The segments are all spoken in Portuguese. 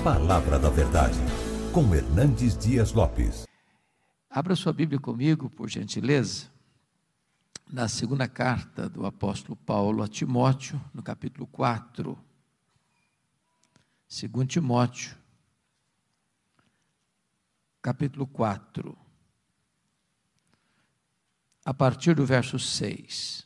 Palavra da Verdade, com Hernandes Dias Lopes. Abra sua Bíblia comigo, por gentileza, na segunda carta do apóstolo Paulo a Timóteo, no capítulo 4. 2 Timóteo, capítulo 4, a partir do verso 6.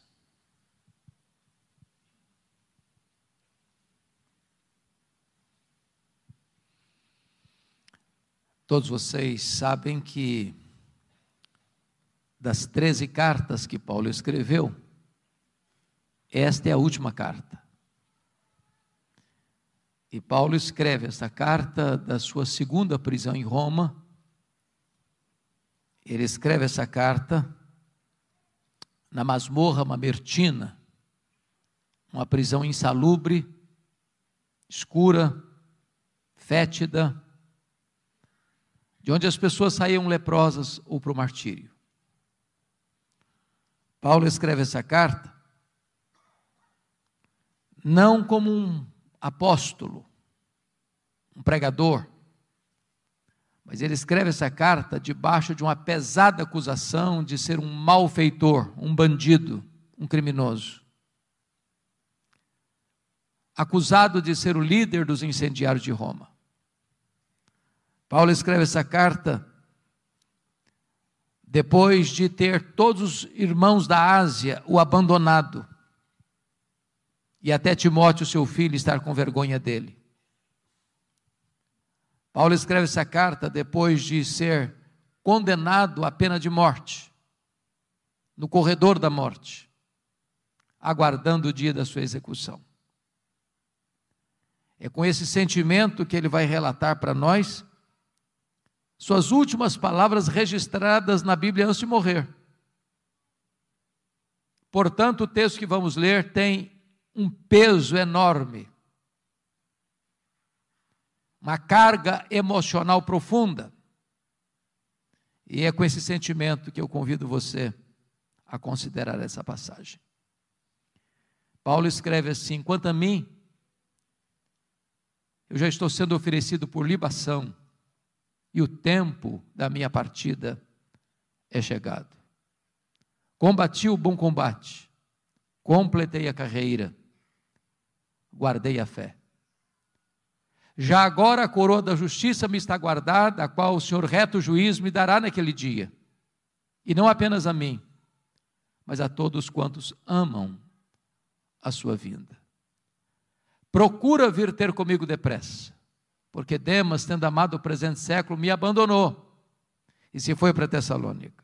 Todos vocês sabem que das 13 cartas que Paulo escreveu, esta é a última carta. E Paulo escreve esta carta da sua segunda prisão em Roma. Ele escreve essa carta na masmorra mamertina, uma prisão insalubre, escura, fétida, de onde as pessoas saíam leprosas ou para o martírio. Paulo escreve essa carta não como um apóstolo, um pregador, mas ele escreve essa carta debaixo de uma pesada acusação de ser um malfeitor, um bandido, um criminoso. Acusado de ser o líder dos incendiários de Roma. Paulo escreve essa carta depois de ter todos os irmãos da Ásia o abandonado e até Timóteo, seu filho, estar com vergonha dele. Paulo escreve essa carta depois de ser condenado à pena de morte, no corredor da morte, aguardando o dia da sua execução. É com esse sentimento que ele vai relatar para nós suas últimas palavras registradas na Bíblia antes de morrer. Portanto, o texto que vamos ler tem um peso enorme, uma carga emocional profunda. E é com esse sentimento que eu convido você a considerar essa passagem. Paulo escreve assim: quanto a mim, eu já estou sendo oferecido por libação, e o tempo da minha partida é chegado. Combati o bom combate, completei a carreira, guardei a fé. Já agora a coroa da justiça me está guardada, a qual o Senhor reto juiz me dará naquele dia. E não apenas a mim, mas a todos quantos amam a sua vinda. Procura vir ter comigo depressa, porque Demas, tendo amado o presente século, me abandonou e se foi para Tessalônica.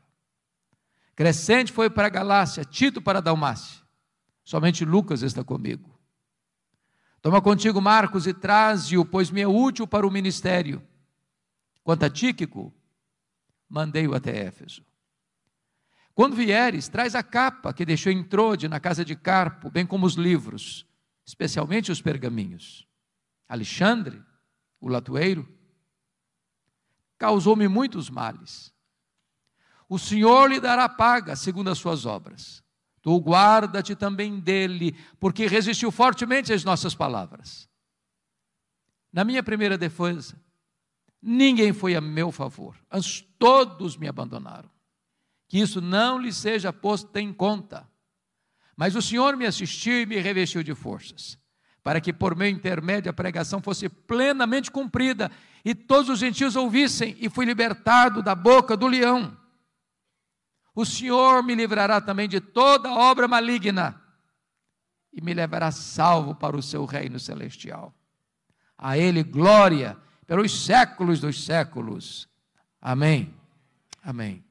Crescente foi para a Galácia, Tito para a Dalmácia. Somente Lucas está comigo. Toma contigo Marcos e traze-o, pois me é útil para o ministério. Quanto a Tíquico, mandei-o até Éfeso. Quando vieres, traz a capa que deixou em Trode, na casa de Carpo, bem como os livros, especialmente os pergaminhos. Alexandre, o latoeiro, causou-me muitos males. O Senhor lhe dará paga segundo as suas obras. Tu guarda-te também dele, porque resistiu fortemente às nossas palavras. Na minha primeira defesa, ninguém foi a meu favor, antes todos me abandonaram. Que isso não lhe seja posto em conta. Mas o Senhor me assistiu e me revestiu de forças, para que por meu intermédio a pregação fosse plenamente cumprida, e todos os gentios ouvissem, e fui libertado da boca do leão. O Senhor me livrará também de toda obra maligna, e me levará salvo para o seu reino celestial. A Ele glória pelos séculos dos séculos. Amém. Amém.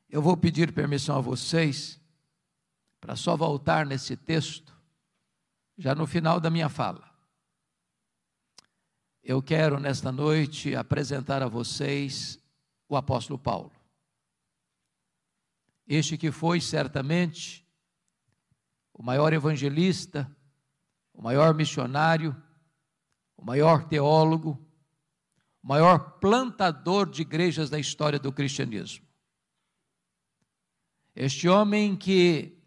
Eu vou pedir permissão a vocês, para só voltar nesse texto, já no final da minha fala. Eu quero nesta noite apresentar a vocês o apóstolo Paulo. Este que foi certamente o maior evangelista, o maior missionário, o maior teólogo, o maior plantador de igrejas da história do cristianismo. Este homem que,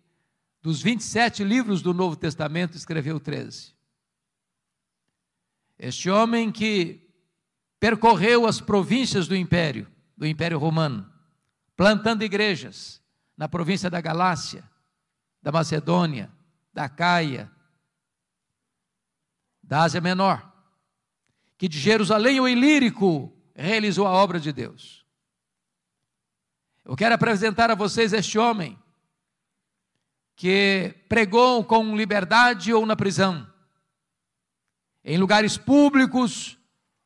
dos 27 livros do Novo Testamento, escreveu 13. Este homem que percorreu as províncias do Império Romano, plantando igrejas na província da Galácia, da Macedônia, da Acaia, da Ásia Menor, que de Jerusalém ao Ilírico realizou a obra de Deus. Eu quero apresentar a vocês este homem que pregou com liberdade ou na prisão, em lugares públicos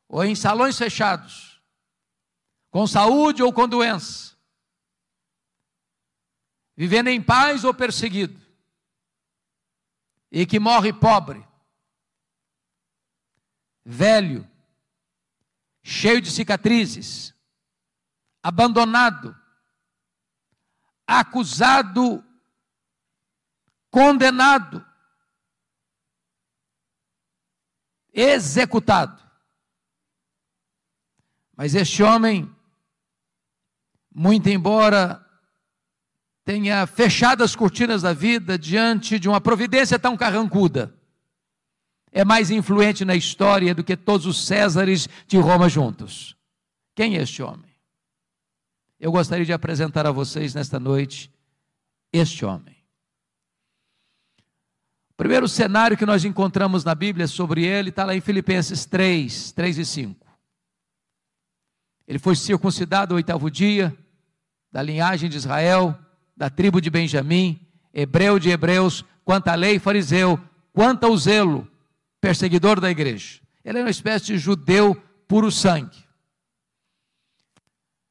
ou em salões fechados, com saúde ou com doença, vivendo em paz ou perseguido, e que morre pobre, velho, cheio de cicatrizes, abandonado, acusado, condenado, executado. Mas este homem, muito embora tenha fechado as cortinas da vida diante de uma providência tão carrancuda, é mais influente na história do que todos os Césares de Roma juntos. Quem é este homem? Eu gostaria de apresentar a vocês nesta noite este homem. O primeiro cenário que nós encontramos na Bíblia sobre ele está lá em Filipenses 3 e 5. Ele foi circuncidado ao 8º dia, da linhagem de Israel, da tribo de Benjamim, hebreu de hebreus, quanto à lei, fariseu, quanto ao zelo, perseguidor da igreja. Ele era uma espécie de judeu puro sangue.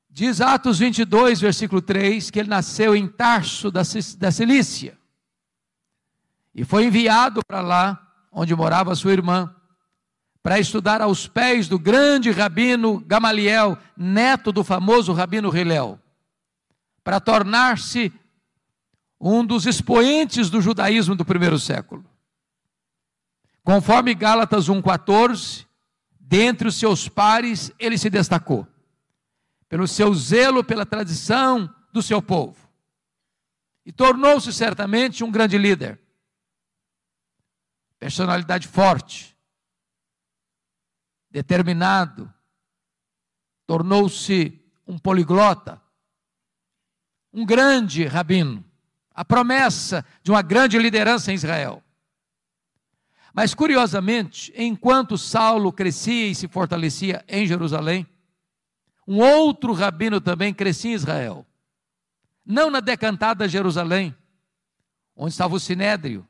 Diz Atos 22, versículo 3, que ele nasceu em Tarso da Cilícia, e foi enviado para lá, onde morava sua irmã, para estudar aos pés do grande rabino Gamaliel, neto do famoso rabino Hilel, para tornar-se um dos expoentes do judaísmo do primeiro século. Conforme Gálatas 1,14, dentre os seus pares, ele se destacou, pelo seu zelo pela tradição do seu povo, e tornou-se certamente um grande líder, personalidade forte, determinado, tornou-se um poliglota, um grande rabino, a promessa de uma grande liderança em Israel. Mas curiosamente, enquanto Saulo crescia e se fortalecia em Jerusalém, um outro rabino também crescia em Israel, não na decantada Jerusalém, onde estava o Sinédrio,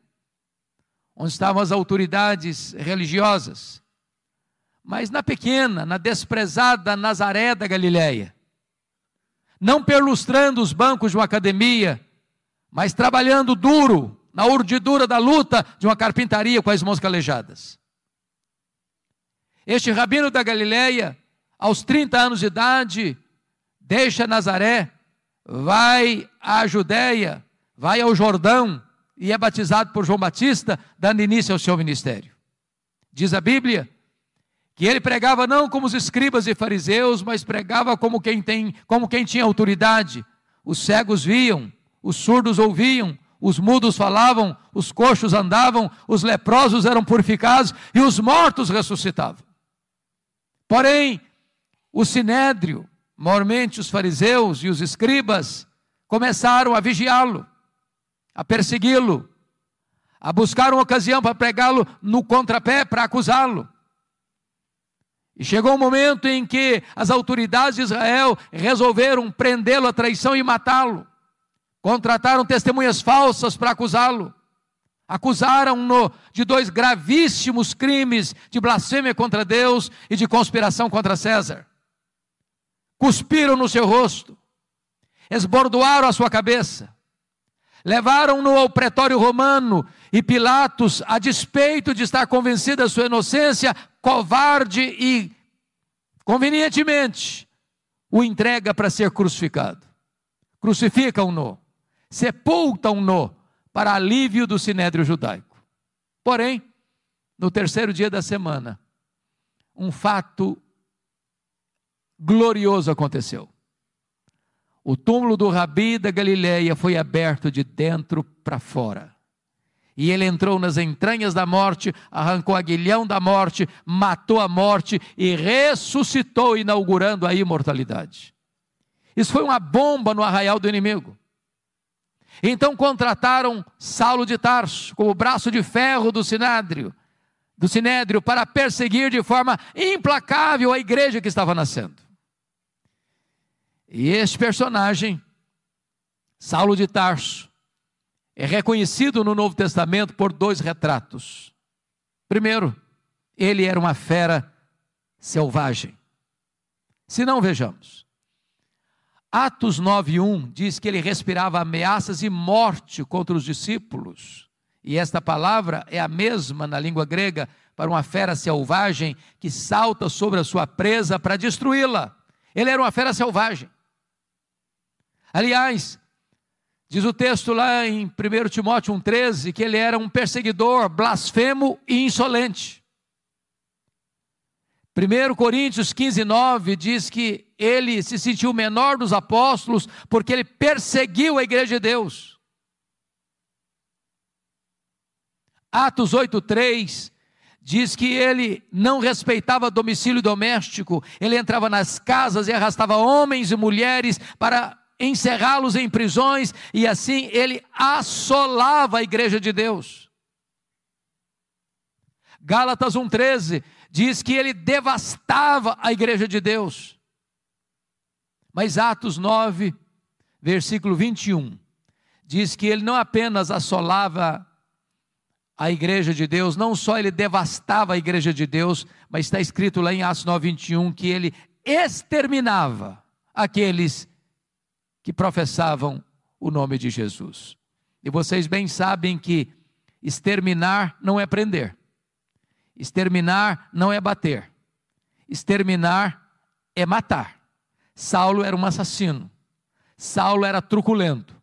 onde estavam as autoridades religiosas, mas na pequena, na desprezada Nazaré da Galileia, não perlustrando os bancos de uma academia, mas trabalhando duro, na urdidura da luta de uma carpintaria com as mãos calejadas. Este rabino da Galileia, aos 30 anos de idade, deixa Nazaré, vai à Judéia, vai ao Jordão, e é batizado por João Batista, dando início ao seu ministério. Diz a Bíblia que ele pregava não como os escribas e fariseus, mas pregava como quem tinha autoridade. Os cegos viam, os surdos ouviam, os mudos falavam, os coxos andavam, os leprosos eram purificados e os mortos ressuscitavam. Porém, o Sinédrio, maiormente os fariseus e os escribas, começaram a vigiá-lo, a persegui-lo, a buscar uma ocasião para pregá-lo no contrapé, para acusá-lo. E chegou um momento em que as autoridades de Israel resolveram prendê-lo à traição e matá-lo. Contrataram testemunhas falsas para acusá-lo. Acusaram-no de 2 gravíssimos crimes de blasfêmia contra Deus e de conspiração contra César. Cuspiram no seu rosto, esbordoaram a sua cabeça, levaram-no ao pretório romano e Pilatos, a despeito de estar convencido da sua inocência, covarde e convenientemente, o entrega para ser crucificado. Crucificam-no, sepultam-no para alívio do sinédrio judaico. Porém, no 3º dia da semana, um fato glorioso aconteceu. O túmulo do Rabi da Galileia foi aberto de dentro para fora. E ele entrou nas entranhas da morte, arrancou o aguilhão da morte, matou a morte e ressuscitou, inaugurando a imortalidade. Isso foi uma bomba no arraial do inimigo. Então contrataram Saulo de Tarso como braço de ferro do Sinédrio para perseguir de forma implacável a igreja que estava nascendo. E este personagem, Saulo de Tarso, é reconhecido no Novo Testamento por 2 retratos. Primeiro, ele era uma fera selvagem. Se não, vejamos. Atos 9:1 diz que ele respirava ameaças e morte contra os discípulos. E esta palavra é a mesma na língua grega para uma fera selvagem que salta sobre a sua presa para destruí-la. Ele era uma fera selvagem. Aliás, diz o texto lá em 1 Timóteo 1,13 que ele era um perseguidor, blasfemo e insolente. 1 Coríntios 15:9 diz que ele se sentiu o menor dos apóstolos porque ele perseguiu a igreja de Deus. Atos 8:3 diz que ele não respeitava domicílio doméstico, ele entrava nas casas e arrastava homens e mulheres para encerrá-los em prisões, e assim ele assolava a igreja de Deus. Gálatas 1,13 diz que ele devastava a igreja de Deus. Mas Atos 9, versículo 21, diz que ele não apenas assolava a igreja de Deus, não só ele devastava a igreja de Deus, mas está escrito lá em Atos 9, 21, que ele exterminava aqueles que professavam o nome de Jesus. E vocês bem sabem que exterminar não é prender, exterminar não é bater, exterminar é matar. Saulo era um assassino, Saulo era truculento,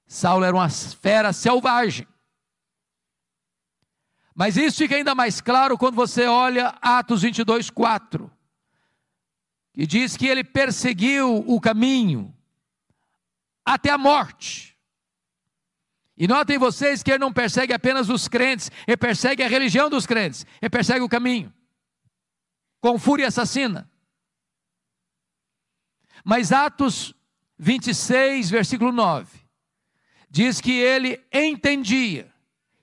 Saulo era uma fera selvagem. Mas isso fica ainda mais claro quando você olha Atos 22:4, que diz que ele perseguiu o caminho até a morte. E notem vocês que ele não persegue apenas os crentes, ele persegue a religião dos crentes, ele persegue o caminho, com fúria assassina. Mas Atos 26, versículo 9, diz que ele entendia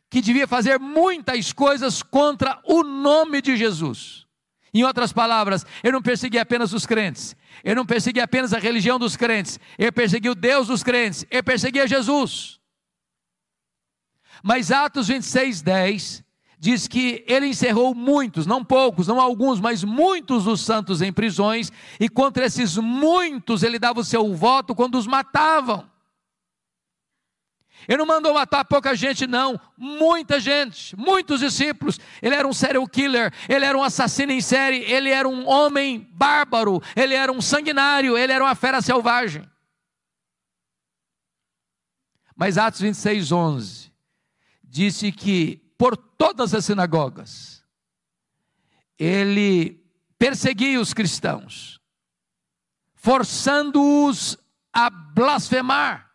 que devia fazer muitas coisas contra o nome de Jesus. Em outras palavras, ele não perseguia apenas os crentes, ele não perseguia apenas a religião dos crentes, ele perseguia o Deus dos crentes, ele perseguia Jesus. Mas Atos 26:10 diz que ele encerrou muitos, não poucos, não alguns, mas muitos dos santos em prisões, e contra esses muitos ele dava o seu voto quando os matavam. Ele não mandou matar pouca gente não, muita gente, muitos discípulos. Ele era um serial killer, ele era um assassino em série, ele era um homem bárbaro, ele era um sanguinário, ele era uma fera selvagem. Mas Atos 26:11 disse que por todas as sinagogas ele perseguia os cristãos, forçando-os a blasfemar.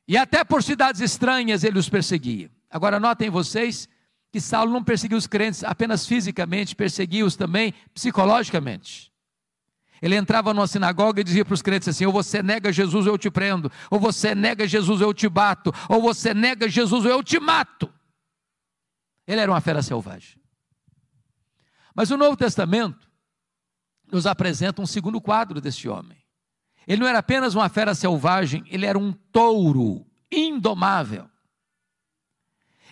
E até por cidades estranhas ele os perseguia. Agora notem vocês que Saulo não perseguia os crentes apenas fisicamente, perseguia-os também psicologicamente. Ele entrava numa sinagoga e dizia para os crentes assim: ou você nega Jesus ou eu te prendo, ou você nega Jesus ou eu te bato, ou você nega Jesus ou eu te mato. Ele era uma fera selvagem. Mas o Novo Testamento nos apresenta um segundo quadro deste homem. Ele não era apenas uma fera selvagem, ele era um touro indomável.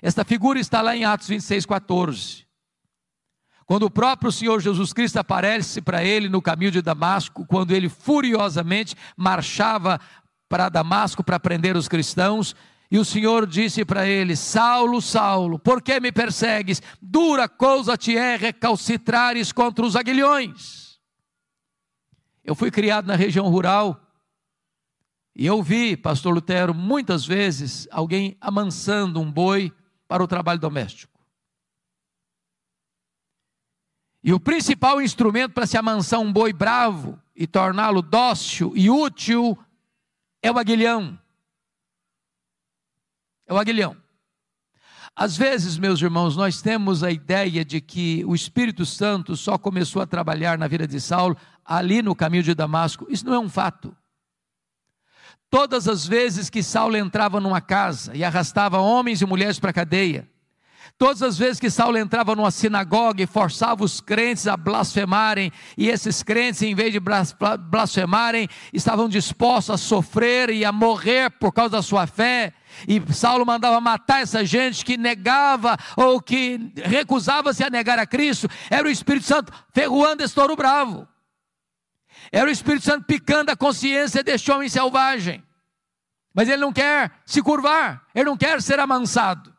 Esta figura está lá em Atos 26:14. Quando o próprio Senhor Jesus Cristo aparece para ele no caminho de Damasco, quando ele furiosamente marchava para Damasco para prender os cristãos, e o Senhor disse para ele: Saulo, Saulo, por que me persegues? Dura coisa te é recalcitrares contra os aguilhões. Eu fui criado na região rural, e eu vi, pastor Lutero, muitas vezes alguém amansando um boi para o trabalho doméstico. E o principal instrumento para se amansar um boi bravo e torná-lo dócil e útil é o aguilhão. é o aguilhão. Às vezes, meus irmãos, nós temos a ideia de que o Espírito Santo só começou a trabalhar na vida de Saulo ali no caminho de Damasco. Isso não é um fato. Todas as vezes que Saulo entrava numa casa e arrastava homens e mulheres para a cadeia, todas as vezes que Saulo entrava numa sinagoga e forçava os crentes a blasfemarem, e esses crentes, em vez de blasfemarem, estavam dispostos a sofrer e a morrer por causa da sua fé, e Saulo mandava matar essa gente que negava ou que recusava-se a negar a Cristo, era o Espírito Santo ferroando esse touro bravo, era o Espírito Santo picando a consciência deste homem selvagem, mas ele não quer se curvar, ele não quer ser amansado,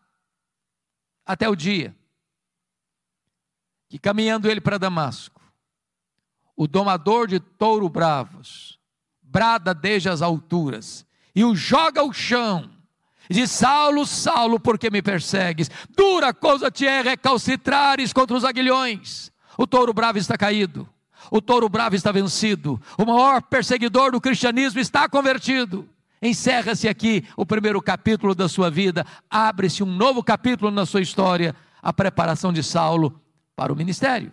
até o dia que, caminhando ele para Damasco, o domador de touro bravos brada desde as alturas e o joga ao chão e diz: Saulo, Saulo, por que me persegues? Dura coisa te é recalcitrares contra os aguilhões. O touro bravo está caído, o touro bravo está vencido, o maior perseguidor do cristianismo está convertido. Encerra-se aqui o primeiro capítulo da sua vida, abre-se um novo capítulo na sua história, a preparação de Saulo para o ministério.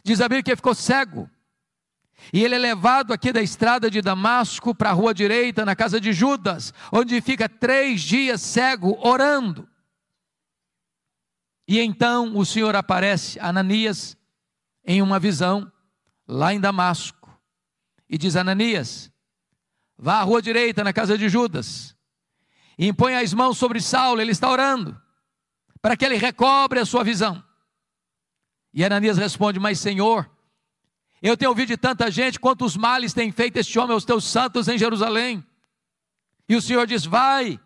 Diz a Bíblia que ele ficou cego, e ele é levado aqui da estrada de Damasco para a rua direita, na casa de Judas, onde fica 3 dias cego, orando. E então o Senhor aparece a Ananias em uma visão, lá em Damasco, e diz: Ananias, vá à rua direita, na casa de Judas, e impõe as mãos sobre Saulo, ele está orando, para que ele recobre a sua visão. E Ananias responde: mas Senhor, eu tenho ouvido de tanta gente quantos males tem feito este homem aos teus santos em Jerusalém. E o Senhor diz: vai,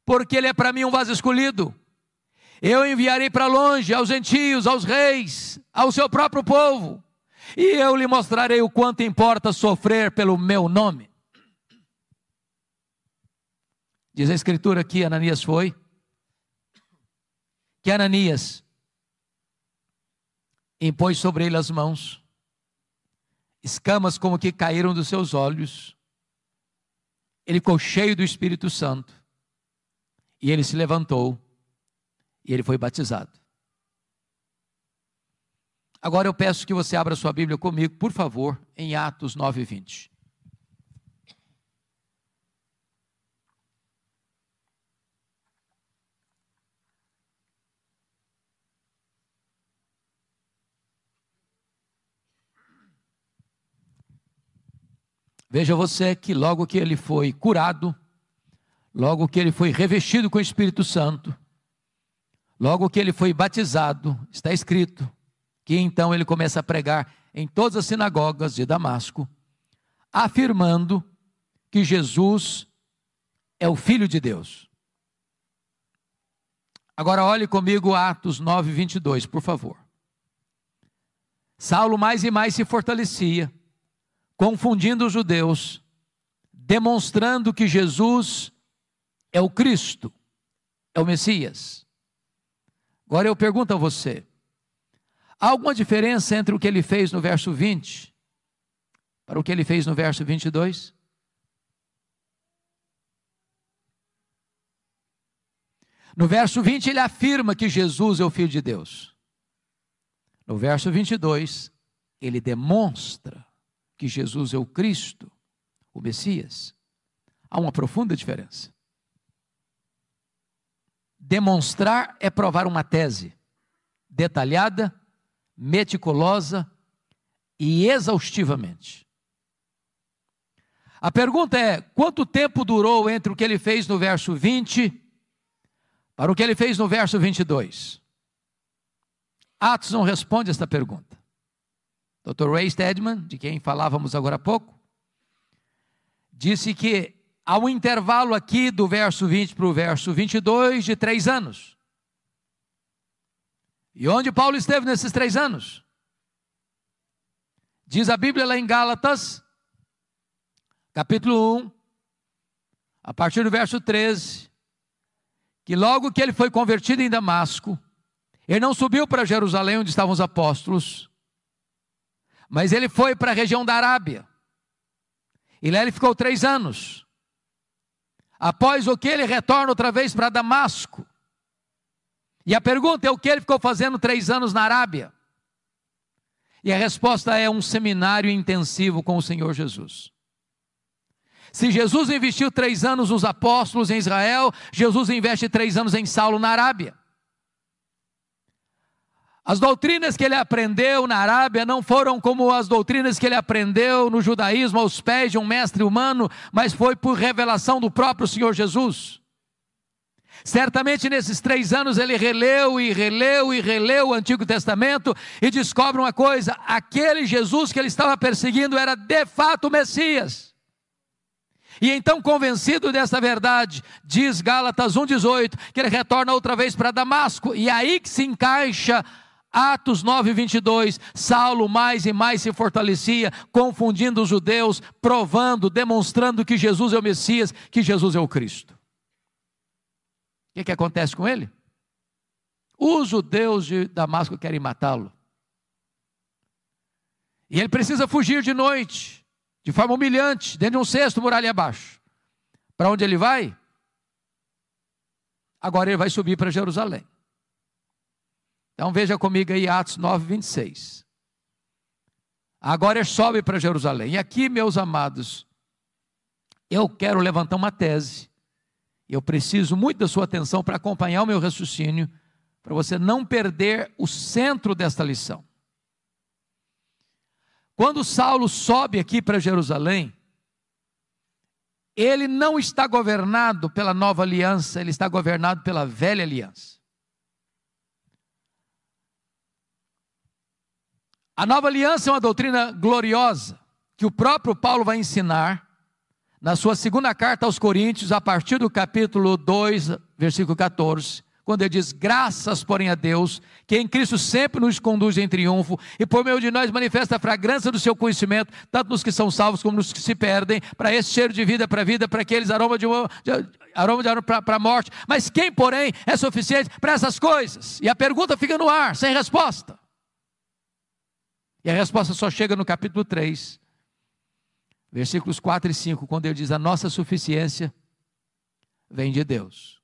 porque ele é para mim um vaso escolhido. Eu enviarei para longe aos gentios, aos reis, ao seu próprio povo, e eu lhe mostrarei o quanto importa sofrer pelo meu nome. Diz a Escritura que Ananias foi, que Ananias impôs sobre ele as mãos, escamas como que caíram dos seus olhos, ele ficou cheio do Espírito Santo, e ele se levantou, e ele foi batizado. Agora eu peço que você abra sua Bíblia comigo, por favor, em Atos 9:20. Veja você que logo que ele foi curado, logo que ele foi revestido com o Espírito Santo, logo que ele foi batizado, está escrito que então ele começa a pregar em todas as sinagogas de Damasco, afirmando que Jesus é o Filho de Deus. Agora olhe comigo Atos 9:22, por favor. Saulo mais e mais se fortalecia, confundindo os judeus, demonstrando que Jesus é o Cristo, é o Messias. Agora eu pergunto a você, há alguma diferença entre o que ele fez no verso 20 para o que ele fez no verso 22? No verso 20 ele afirma que Jesus é o Filho de Deus. No verso 22 ele demonstra que Jesus é o Cristo, o Messias. Há uma profunda diferença. Demonstrar é provar uma tese detalhada, meticulosa e exaustivamente. A pergunta é: quanto tempo durou entre o que ele fez no verso 20 para o que ele fez no verso 22? Atos não responde esta pergunta. Dr. Ray Stedman, de quem falávamos agora há pouco, disse que há um intervalo aqui do verso 20 para o verso 22 de 3 anos. E onde Paulo esteve nesses 3 anos? Diz a Bíblia lá em Gálatas, capítulo 1, a partir do verso 13, que logo que ele foi convertido em Damasco, ele não subiu para Jerusalém onde estavam os apóstolos, mas ele foi para a região da Arábia, e lá ele ficou 3 anos, Após o que ele retorna outra vez para Damasco. E a pergunta é: o que ele ficou fazendo 3 anos na Arábia? E a resposta é: um seminário intensivo com o Senhor Jesus. Se Jesus investiu 3 anos nos apóstolos em Israel, Jesus investe 3 anos em Saulo na Arábia. As doutrinas que ele aprendeu na Arábia não foram como as doutrinas que ele aprendeu no judaísmo aos pés de um mestre humano, mas foi por revelação do próprio Senhor Jesus. Certamente nesses 3 anos ele releu o Antigo Testamento e descobre uma coisa: aquele Jesus que ele estava perseguindo era de fato o Messias. E então, convencido dessa verdade, diz Gálatas 1,18, que ele retorna outra vez para Damasco, e aí que se encaixa Atos 9,22, Saulo mais e mais se fortalecia, confundindo os judeus, provando, demonstrando que Jesus é o Messias, que Jesus é o Cristo. O que acontece com ele? Os judeus de Damasco querem matá-lo. E ele precisa fugir de noite, de forma humilhante, dentro de um cesto, muralha abaixo. Para onde ele vai? Agora ele vai subir para Jerusalém. Então veja comigo aí Atos 9,26. Agora ele sobe para Jerusalém. E aqui, meus amados, eu quero levantar uma tese. Eu preciso muito da sua atenção para acompanhar o meu raciocínio, para você não perder o centro desta lição. Quando Saulo sobe aqui para Jerusalém, ele não está governado pela nova aliança, ele está governado pela velha aliança. A nova aliança é uma doutrina gloriosa, que o próprio Paulo vai ensinar na sua segunda carta aos Coríntios, a partir do capítulo 2, versículo 14, quando ele diz: graças, porém, a Deus, que em Cristo sempre nos conduz em triunfo, e por meio de nós manifesta a fragrância do seu conhecimento, tanto nos que são salvos como nos que se perdem, para esse cheiro de vida para a vida, para aqueles aroma de para a morte. Mas quem, porém, é suficiente para essas coisas? E a pergunta fica no ar, sem resposta. E a resposta só chega no capítulo 3, versículos 4 e 5, quando ele diz: a nossa suficiência vem de Deus.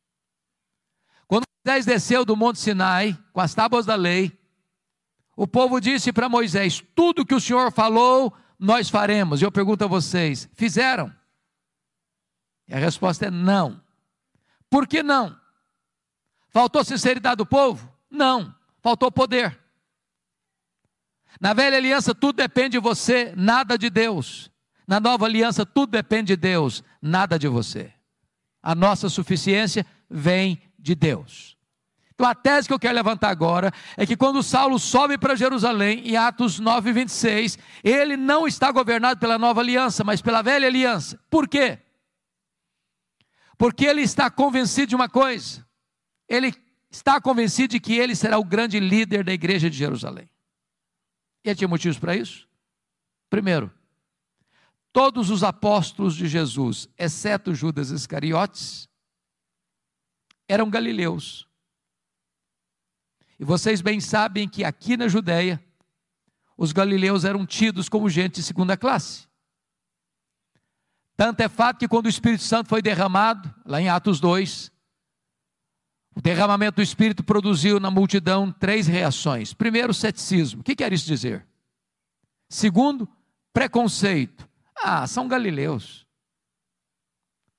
Quando Moisés desceu do Monte Sinai, com as tábuas da lei, o povo disse para Moisés: tudo que o Senhor falou, nós faremos. E eu pergunto a vocês: fizeram? E a resposta é não. Por que não? Faltou sinceridade do povo? Não, faltou poder. Na velha aliança tudo depende de você, nada de Deus. Na nova aliança tudo depende de Deus, nada de você. A nossa suficiência vem de Deus. Então a tese que eu quero levantar agora é que quando Saulo sobe para Jerusalém, em Atos 9,26, ele não está governado pela nova aliança, mas pela velha aliança. Por quê? Porque ele está convencido de uma coisa. Ele está convencido de que ele será o grande líder da igreja de Jerusalém. E ele tinha motivos para isso? Primeiro, todos os apóstolos de Jesus, exceto Judas Iscariotes, eram galileus. E vocês bem sabem que aqui na Judéia, os galileus eram tidos como gente de segunda classe. Tanto é fato que quando o Espírito Santo foi derramado, lá em Atos 2, o derramamento do Espírito produziu na multidão 3 reações. Primeiro, ceticismo. O que quer isso dizer? Segundo, preconceito. São galileus.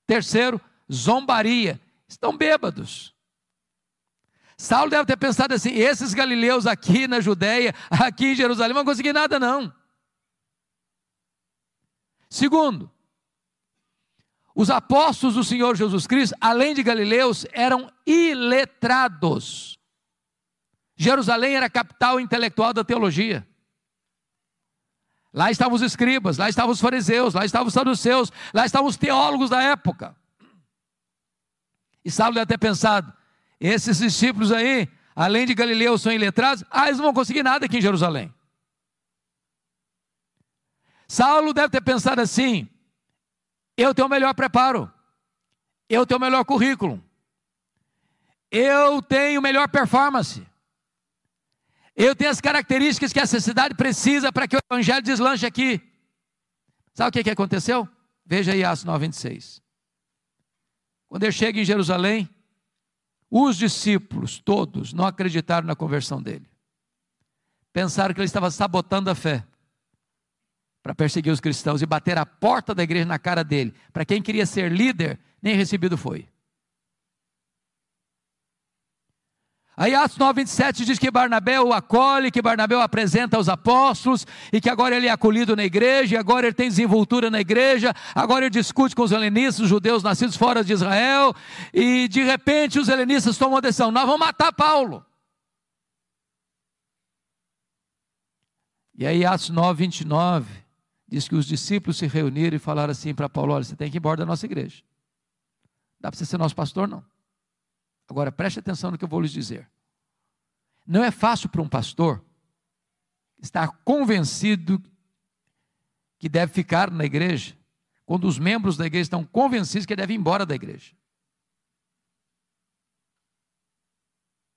Terceiro, zombaria. Estão bêbados. Saulo deve ter pensado assim: esses galileus aqui na Judéia, aqui em Jerusalém, não vão conseguir nada não. Segundo, os apóstolos do Senhor Jesus Cristo, além de galileus, eram iletrados. Jerusalém era a capital intelectual da teologia. Lá estavam os escribas, lá estavam os fariseus, lá estavam os saduceus, lá estavam os teólogos da época. E Saulo deve ter pensado: esses discípulos aí, além de galileus, são iletrados, eles não vão conseguir nada aqui em Jerusalém. Saulo deve ter pensado assim: eu tenho o melhor preparo, eu tenho o melhor currículo, eu tenho melhor performance, eu tenho as características que essa cidade precisa para que o evangelho deslanche aqui. Sabe o que aconteceu? Veja aí Atos 9,26. Quando ele chega em Jerusalém, os discípulos todos não acreditaram na conversão dele. Pensaram que ele estava sabotando a fé para perseguir os cristãos e bater a porta da igreja na cara dele. Para quem queria ser líder, nem recebido foi. Aí Atos 9:27 diz que Barnabé o acolhe, que Barnabé o apresenta aos apóstolos, e que agora ele é acolhido na igreja, e agora ele tem desenvoltura na igreja, agora ele discute com os helenistas, os judeus nascidos fora de Israel, e de repente os helenistas tomam a decisão: nós vamos matar Paulo. E aí Atos 9:29 diz que os discípulos se reuniram e falaram assim para Paulo: olha, você tem que ir embora da nossa igreja, dá para você ser nosso pastor não. Agora preste atenção no que eu vou lhes dizer. Não é fácil para um pastor estar convencido que deve ficar na igreja, quando os membros da igreja estão convencidos que deve ir embora da igreja.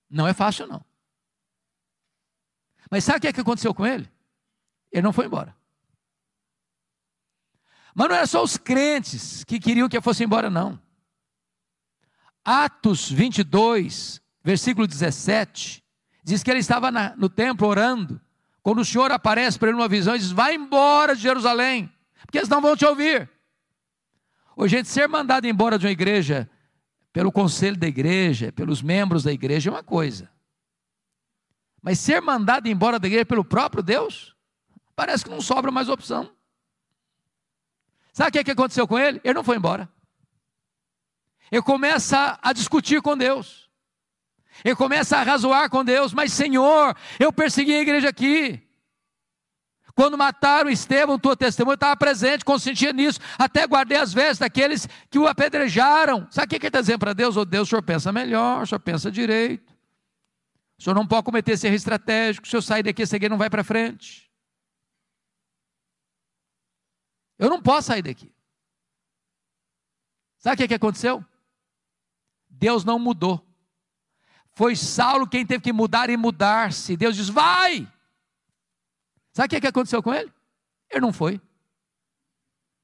Não é fácil não. Mas sabe o que aconteceu com ele? Ele não foi embora. Mas não era só os crentes que queriam que ele fosse embora não. Atos 22, versículo 17, diz que ele estava no templo orando, quando o Senhor aparece para ele numa visão e diz: vai embora de Jerusalém, porque eles não vão te ouvir. Hoje, gente, ser mandado embora de uma igreja, pelo conselho da igreja, pelos membros da igreja é uma coisa, mas ser mandado embora da igreja pelo próprio Deus, parece que não sobra mais opção. Sabe o que aconteceu com ele? Ele não foi embora. Ele começa a discutir com Deus. Ele começa a razoar com Deus. Mas Senhor, eu persegui a igreja aqui. Quando mataram Estevão, tua testemunha, eu estava presente, consentia nisso. Até guardei as vestes daqueles que o apedrejaram. Sabe o que ele está dizendo para Deus? Oh Deus, o Senhor pensa melhor, o Senhor pensa direito. O Senhor não pode cometer esse erro estratégico. Se eu sair daqui, esse aqui não vai para frente. Eu não posso sair daqui. Sabe o que aconteceu? Deus não mudou. Foi Saulo quem teve que mudar e mudar-se. Deus diz: vai! Sabe o que aconteceu com ele? Ele não foi.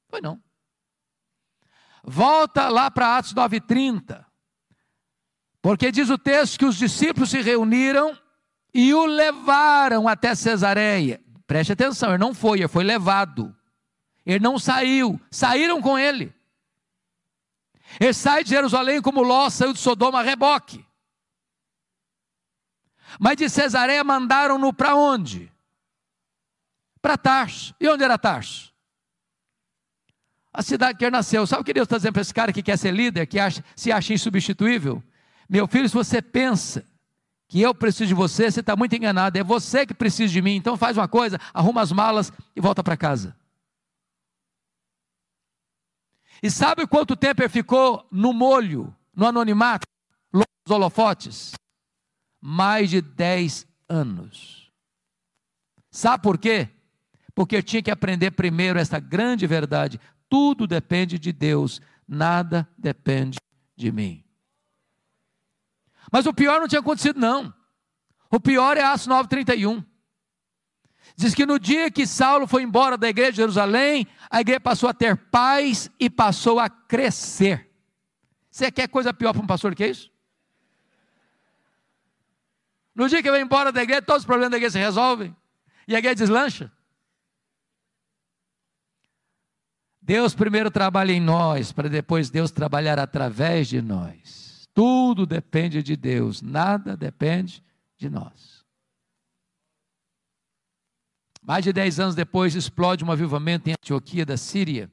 Foi não. Volta lá para Atos 9:30. Porque diz o texto que os discípulos se reuniram e o levaram até Cesareia. Preste atenção, ele não foi, ele foi levado. Ele não saiu, saíram com ele. Ele sai de Jerusalém como Ló saiu de Sodoma a reboque. Mas de Cesareia mandaram-no para onde? Para Tarso. E onde era Tarso? A cidade que ele nasceu. Sabe o que Deus está dizendo para esse cara que quer ser líder, que se acha insubstituível? Meu filho, se você pensa que eu preciso de você, você está muito enganado. É você que precisa de mim. Então faz uma coisa, arruma as malas e volta para casa. E sabe quanto tempo ele ficou no molho, no anonimato, longe dos holofotes? Mais de 10 anos. Sabe por quê? Porque eu tinha que aprender primeiro essa grande verdade: tudo depende de Deus, nada depende de mim. Mas o pior não tinha acontecido não. O pior é Atos 9:31. Diz que no dia que Saulo foi embora da igreja de Jerusalém, a igreja passou a ter paz e passou a crescer. Você quer coisa pior para um pastor que isso? No dia que vai embora da igreja, todos os problemas da igreja se resolvem e a igreja deslancha. Deus primeiro trabalha em nós, para depois Deus trabalhar através de nós. Tudo depende de Deus, nada depende de nós. Mais de 10 anos depois, explode um avivamento em Antioquia da Síria,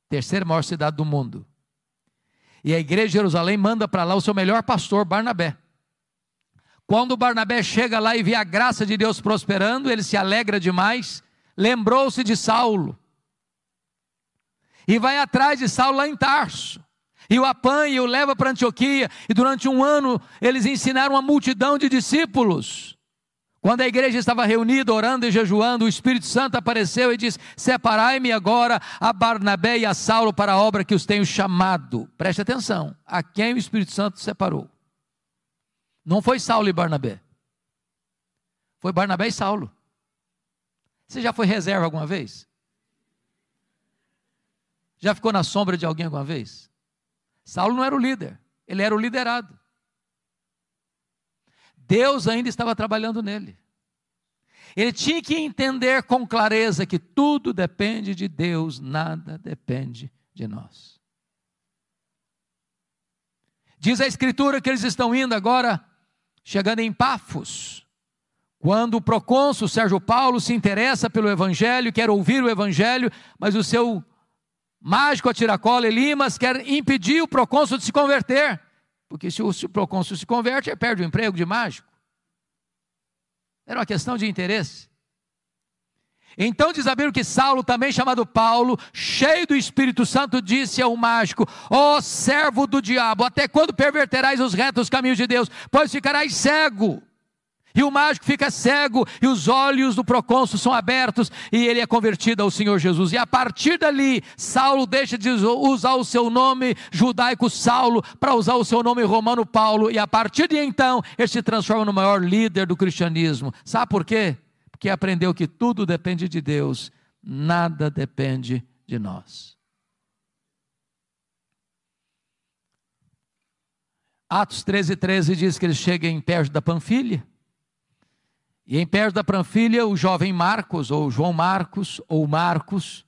terceira maior cidade do mundo. E a igreja de Jerusalém manda para lá o seu melhor pastor, Barnabé. Quando Barnabé chega lá e vê a graça de Deus prosperando, ele se alegra demais, lembrou-se de Saulo. E vai atrás de Saulo lá em Tarso. E o apanha e o leva para Antioquia. E durante um ano eles ensinaram uma multidão de discípulos. Quando a igreja estava reunida, orando e jejuando, o Espírito Santo apareceu e disse: separai-me agora a Barnabé e a Saulo para a obra que os tenho chamado. Preste atenção, a quem o Espírito Santo separou? Não foi Saulo e Barnabé, foi Barnabé e Saulo. Você já foi reserva alguma vez? Já ficou na sombra de alguém alguma vez? Saulo não era o líder, ele era o liderado. Deus ainda estava trabalhando nele. Ele tinha que entender com clareza que tudo depende de Deus, nada depende de nós. Diz a Escritura que eles estão indo agora, chegando em Pafos, quando o procônsul Sérgio Paulo se interessa pelo Evangelho, quer ouvir o Evangelho, mas o seu mágico a tiracola Elimas quer impedir o procônsul de se converter, porque se o procônsul se converte, ele perde o emprego de mágico. Era uma questão de interesse. Então diz a Bíblia que Saulo, também chamado Paulo, cheio do Espírito Santo, disse ao mágico: ó servo do diabo, até quando perverterás os retos caminhos de Deus? Pois ficarás cego. E o mágico fica cego, e os olhos do procônsul são abertos, e ele é convertido ao Senhor Jesus. E a partir dali, Saulo deixa de usar o seu nome judaico Saulo, para usar o seu nome romano Paulo, e a partir de então, ele se transforma no maior líder do cristianismo. Sabe por quê? Porque aprendeu que tudo depende de Deus, nada depende de nós. Atos 13:13 diz que ele chega em Perge da Panfilha, e em Perge da Panfilha o jovem Marcos, ou João Marcos, ou Marcos,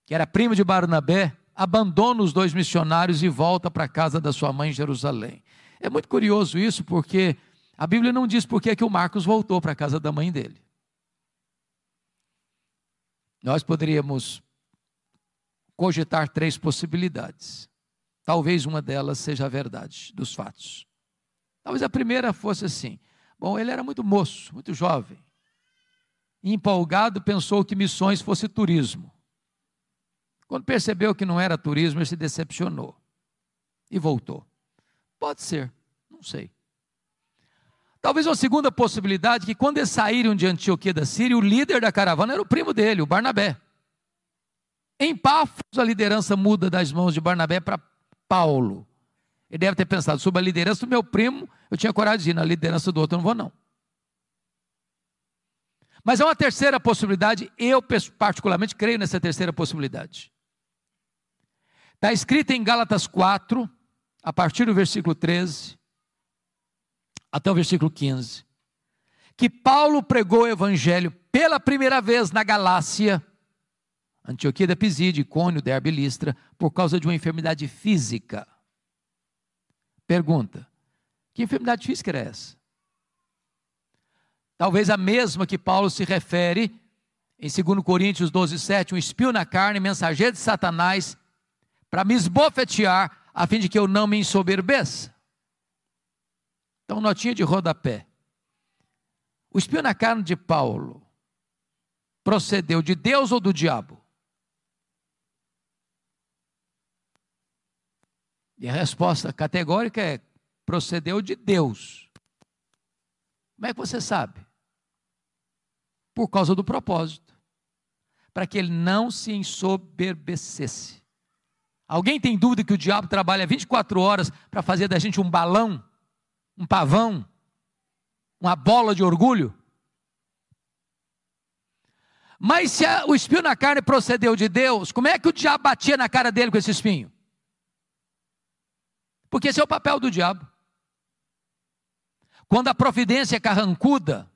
que era primo de Barnabé, abandona os dois missionários e volta para a casa da sua mãe em Jerusalém. É muito curioso isso, porque a Bíblia não diz por que o Marcos voltou para a casa da mãe dele. Nós poderíamos cogitar 3 possibilidades. Talvez uma delas seja a verdade dos fatos. Talvez a primeira fosse assim: bom, ele era muito moço, muito jovem, e empolgado pensou que missões fosse turismo. Quando percebeu que não era turismo, ele se decepcionou e voltou. Pode ser, não sei. Talvez uma segunda possibilidade, que quando eles saíram de Antioquia da Síria, o líder da caravana era o primo dele, o Barnabé. Em Pafos, a liderança muda das mãos de Barnabé para Paulo. Ele deve ter pensado: sob a liderança do meu primo, eu tinha coragem de ir, na liderança do outro eu não vou não. Mas há uma terceira possibilidade, eu particularmente creio nessa terceira possibilidade. Está escrito em Gálatas 4, a partir do versículo 13, até o versículo 15, que Paulo pregou o Evangelho pela primeira vez na Galácia, Antioquia da Pisídia, Icônio, Derbe e Listra, por causa de uma enfermidade física. Pergunta: que enfermidade física era essa? Talvez a mesma que Paulo se refere em 2 Coríntios 12:7, um espinho na carne, mensageiro de Satanás, para me esbofetear, a fim de que eu não me ensoberbeça. Então, notinha de rodapé: o espinho na carne de Paulo procedeu de Deus ou do diabo? E a resposta categórica é: procedeu de Deus. Como é que você sabe? Por causa do propósito, para que ele não se ensoberbecesse. Alguém tem dúvida que o diabo trabalha 24 horas para fazer da gente um balão, um pavão, uma bola de orgulho? Mas se o espinho na carne procedeu de Deus, como é que o diabo batia na cara dele com esse espinho? Porque esse é o papel do diabo. Quando a providência é carrancuda,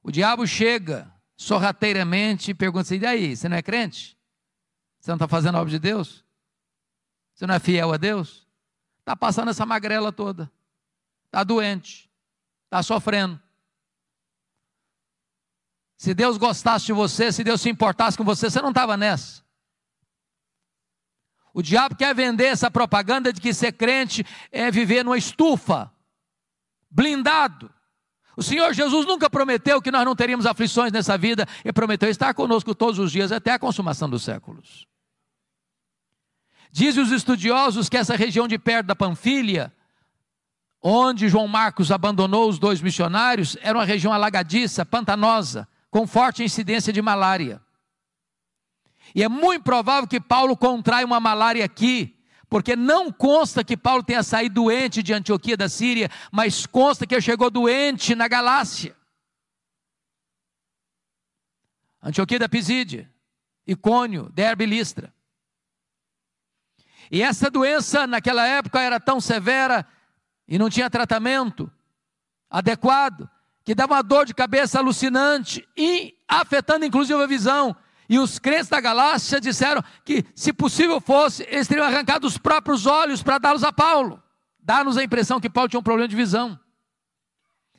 o diabo chega sorrateiramente e pergunta assim: e daí, você não é crente? Você não está fazendo a obra de Deus? Você não é fiel a Deus? Está passando essa magrela toda, está doente, está sofrendo. Se Deus gostasse de você, se Deus se importasse com você, você não estava nessa. O diabo quer vender essa propaganda de que ser crente é viver numa estufa, blindado. O Senhor Jesus nunca prometeu que nós não teríamos aflições nessa vida, Ele prometeu estar conosco todos os dias até a consumação dos séculos. Dizem os estudiosos que essa região de perto da Panfilha, onde João Marcos abandonou os dois missionários, era uma região alagadiça, pantanosa, com forte incidência de malária. E é muito provável que Paulo contraia uma malária aqui, porque não consta que Paulo tenha saído doente de Antioquia da Síria, mas consta que ele chegou doente na Galácia. Antioquia da Pisídia, Icônio, Derbe e Listra. E essa doença naquela época era tão severa e não tinha tratamento adequado, que dava uma dor de cabeça alucinante e afetando inclusive a visão. E os crentes da Galácia disseram que, se possível fosse, eles teriam arrancado os próprios olhos para dá-los a Paulo. Dá-nos a impressão que Paulo tinha um problema de visão.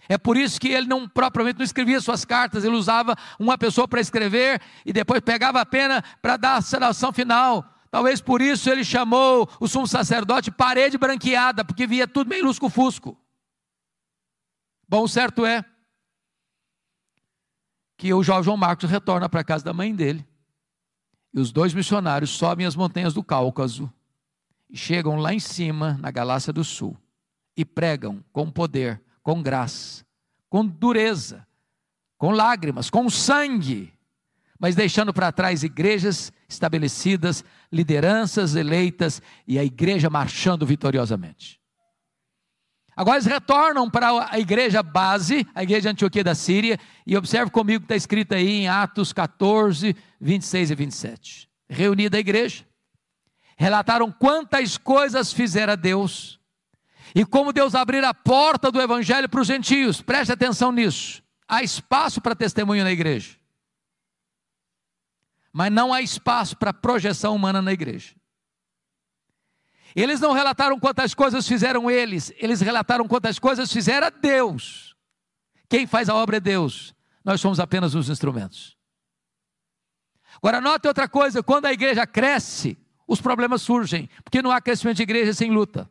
É por isso que ele propriamente não escrevia suas cartas, ele usava uma pessoa para escrever e depois pegava a pena para dar a selação final. Talvez por isso ele chamou o sumo sacerdote parede branqueada, porque via tudo meio lusco-fusco. Bom, o certo é que o João Marcos retorna para a casa da mãe dele, e os dois missionários sobem as montanhas do Cáucaso, e chegam lá em cima, na Galácia do Sul, e pregam com poder, com graça, com dureza, com lágrimas, com sangue, mas deixando para trás igrejas estabelecidas, lideranças eleitas, e a igreja marchando vitoriosamente. Agora eles retornam para a igreja base, a igreja de Antioquia da Síria, e observe comigo que está escrito aí em Atos 14, 26 e 27. Reunida a igreja, relataram quantas coisas fizera Deus, e como Deus abrira a porta do evangelho para os gentios. Preste atenção nisso. Há espaço para testemunho na igreja, mas não há espaço para projeção humana na igreja. Eles não relataram quantas coisas fizeram eles relataram quantas coisas fizera Deus. Quem faz a obra é Deus, nós somos apenas os instrumentos. Agora note outra coisa, quando a igreja cresce, os problemas surgem, porque não há crescimento de igreja sem luta.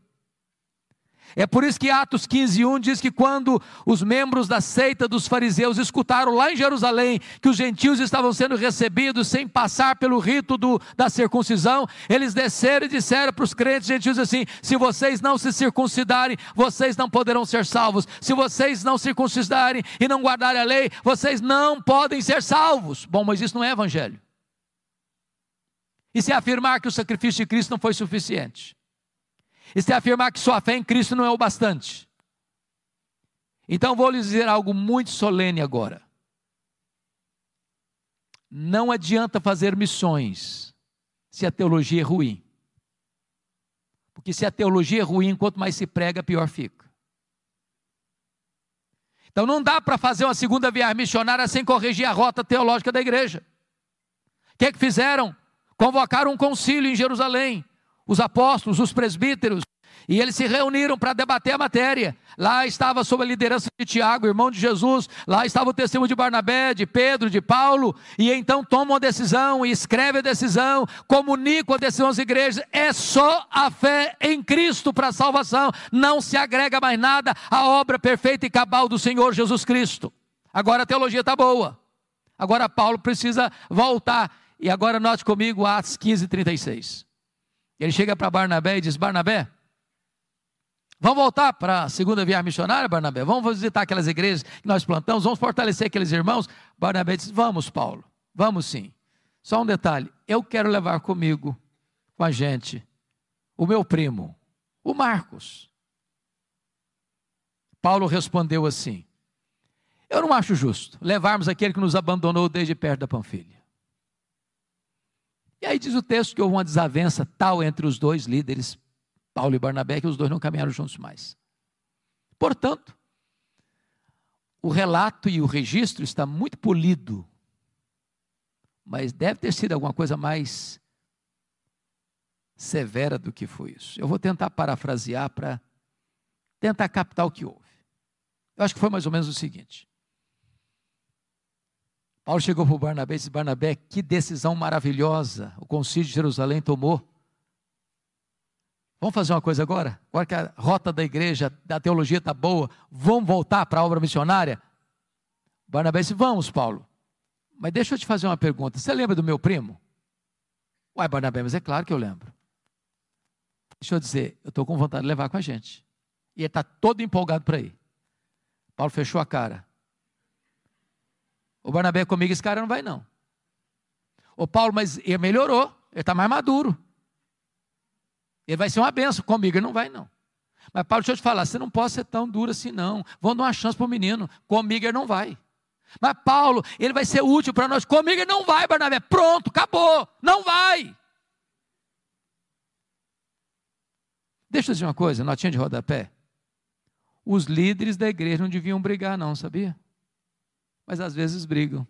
É por isso que Atos 15:1 diz que quando os membros da seita dos fariseus escutaram lá em Jerusalém que os gentios estavam sendo recebidos sem passar pelo rito da circuncisão, eles desceram e disseram para os crentes gentios assim: se vocês não se circuncidarem, vocês não poderão ser salvos. Se vocês não circuncidarem e não guardarem a lei, vocês não podem ser salvos. Bom, mas isso não é evangelho. Isso é afirmar que o sacrifício de Cristo não foi suficiente. Isso é afirmar que sua fé em Cristo não é o bastante. Então vou lhes dizer algo muito solene agora. Não adianta fazer missões se a teologia é ruim. Porque se a teologia é ruim, quanto mais se prega, pior fica. Então não dá para fazer uma segunda viagem missionária sem corrigir a rota teológica da igreja. O que é que fizeram? Convocaram um concílio em Jerusalém. Os apóstolos, os presbíteros, e eles se reuniram para debater a matéria. Lá estava sob a liderança de Tiago, irmão de Jesus, lá estava o testemunho de Barnabé, de Pedro, de Paulo, e então tomam a decisão, e escrevem a decisão, comunicam a decisão às igrejas. É só a fé em Cristo para a salvação, não se agrega mais nada à obra perfeita e cabal do Senhor Jesus Cristo. Agora a teologia está boa, agora Paulo precisa voltar, e agora note comigo Atos 15:36. Ele chega para Barnabé e diz: Barnabé, vamos voltar para a segunda viagem missionária, Barnabé? Vamos visitar aquelas igrejas que nós plantamos, vamos fortalecer aqueles irmãos? Barnabé diz: vamos, Paulo, vamos sim. Só um detalhe, eu quero levar comigo, com a gente, o meu primo, o Marcos. Paulo respondeu assim: eu não acho justo levarmos aquele que nos abandonou desde perto da Panfilha. E aí diz o texto que houve uma desavença tal entre os dois líderes, Paulo e Barnabé, que os dois não caminharam juntos mais. Portanto, o relato e o registro está muito polido, mas deve ter sido alguma coisa mais severa do que foi isso. Eu vou tentar parafrasear para tentar captar o que houve. Eu acho que foi mais ou menos o seguinte: Paulo chegou para o Barnabé e disse: Barnabé, que decisão maravilhosa o concílio de Jerusalém tomou. Vamos fazer uma coisa agora? Agora que a rota da igreja, da teologia está boa, vamos voltar para a obra missionária? Barnabé disse: vamos, Paulo. Mas deixa eu te fazer uma pergunta. Você lembra do meu primo? Uai, Barnabé, mas é claro que eu lembro. Deixa eu dizer, eu estou com vontade de levar com a gente. E ele está todo empolgado para ir. Paulo fechou a cara. O Barnabé comigo, esse cara não vai não. Ô Paulo, mas ele melhorou, ele está mais maduro. Ele vai ser uma benção, comigo ele não vai não. Mas Paulo, deixa eu te falar, você não pode ser tão duro assim não. Vamos dar uma chance para o menino, comigo ele não vai. Mas Paulo, ele vai ser útil para nós, comigo ele não vai, Barnabé. Pronto, acabou, não vai. Deixa eu dizer uma coisa, notinha de rodapé. Os líderes da igreja não deviam brigar não, sabia? Mas às vezes brigam.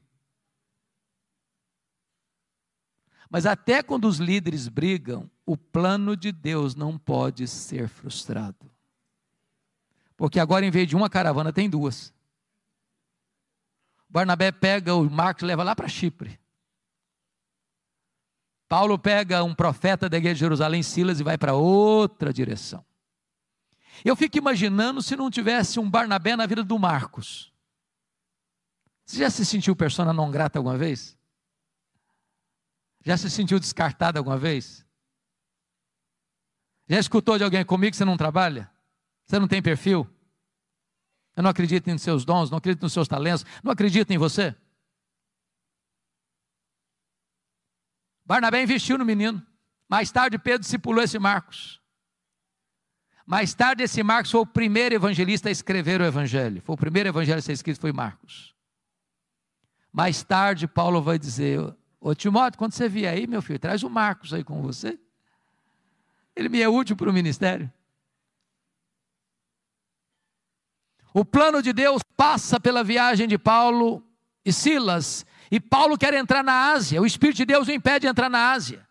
Mas até quando os líderes brigam, o plano de Deus não pode ser frustrado. Porque agora, em vez de uma caravana, tem duas. Barnabé pega o Marcos e leva lá para Chipre. Paulo pega um profeta da igreja de Jerusalém, Silas, e vai para outra direção. Eu fico imaginando se não tivesse um Barnabé na vida do Marcos. Você já se sentiu persona não grata alguma vez? Já se sentiu descartado alguma vez? Já escutou de alguém comigo que você não trabalha? Você não tem perfil? Eu não acredito em seus dons, não acredito nos seus talentos, não acredito em você? Barnabé investiu no menino. Mais tarde Pedro discipulou esse Marcos. Mais tarde esse Marcos foi o primeiro evangelista a escrever o evangelho. Foi o primeiro evangelho a ser escrito, foi Marcos. Mais tarde Paulo vai dizer: ô Timóteo, quando você vier aí, meu filho, traz o Marcos aí com você. Ele me é útil para o ministério. O plano de Deus passa pela viagem de Paulo e Silas. E Paulo quer entrar na Ásia. O Espírito de Deus o impede de entrar na Ásia.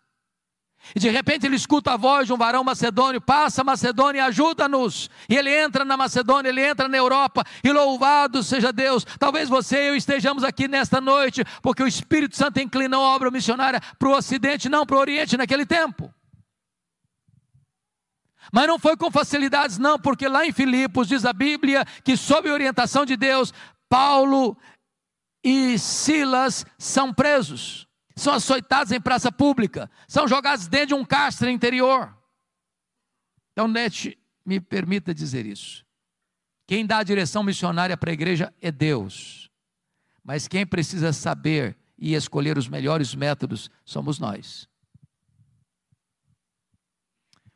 E de repente ele escuta a voz de um varão macedônio: passa Macedônia, ajuda-nos. E ele entra na Macedônia, ele entra na Europa. E louvado seja Deus. Talvez você e eu estejamos aqui nesta noite porque o Espírito Santo inclinou a obra missionária para o Ocidente, não para o Oriente naquele tempo. Mas não foi com facilidades não, porque lá em Filipos diz a Bíblia que sob a orientação de Deus, Paulo e Silas são presos, são açoitados em praça pública, são jogados dentro de um cárcere interior. Então, me permita dizer isso. Quem dá a direção missionária para a igreja é Deus, mas quem precisa saber e escolher os melhores métodos somos nós.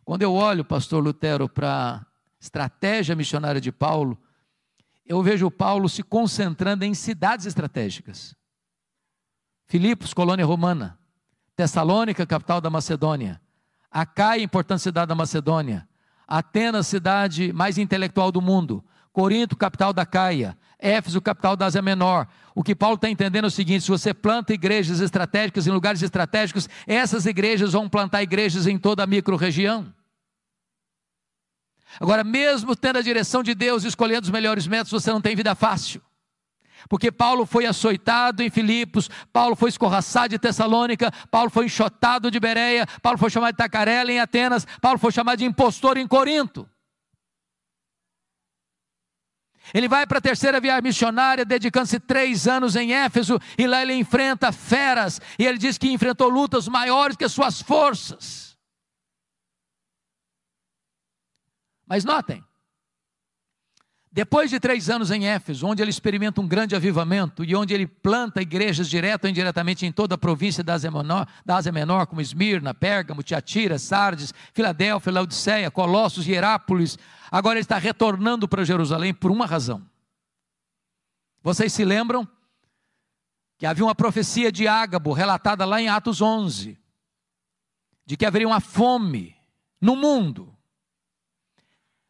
Quando eu olho, pastor Lutero, para a estratégia missionária de Paulo, eu vejo Paulo se concentrando em cidades estratégicas. Filipos, colônia romana. Tessalônica, capital da Macedônia. Acaia, importante cidade da Macedônia. Atenas, cidade mais intelectual do mundo. Corinto, capital da Caia. Éfeso, capital da Ásia Menor. O que Paulo está entendendo é o seguinte: se você planta igrejas estratégicas em lugares estratégicos, essas igrejas vão plantar igrejas em toda a micro-região. Agora, mesmo tendo a direção de Deus, escolhendo os melhores métodos, você não tem vida fácil. Porque Paulo foi açoitado em Filipos, Paulo foi escorraçado de Tessalônica, Paulo foi enxotado de Bereia, Paulo foi chamado de tacarela em Atenas, Paulo foi chamado de impostor em Corinto. Ele vai para a terceira viagem missionária, dedicando-se 3 anos em Éfeso, e lá ele enfrenta feras, e ele diz que enfrentou lutas maiores que as suas forças. Mas notem, depois de 3 anos em Éfeso, onde ele experimenta um grande avivamento, e onde ele planta igrejas direto ou indiretamente em toda a província da Ásia Menor, como Esmirna, Pérgamo, Tiatira, Sardes, Filadélfia, Laodiceia, Colossos, Hierápolis, agora ele está retornando para Jerusalém por uma razão. Vocês se lembram que havia uma profecia de Ágabo, relatada lá em Atos 11, de que haveria uma fome no mundo,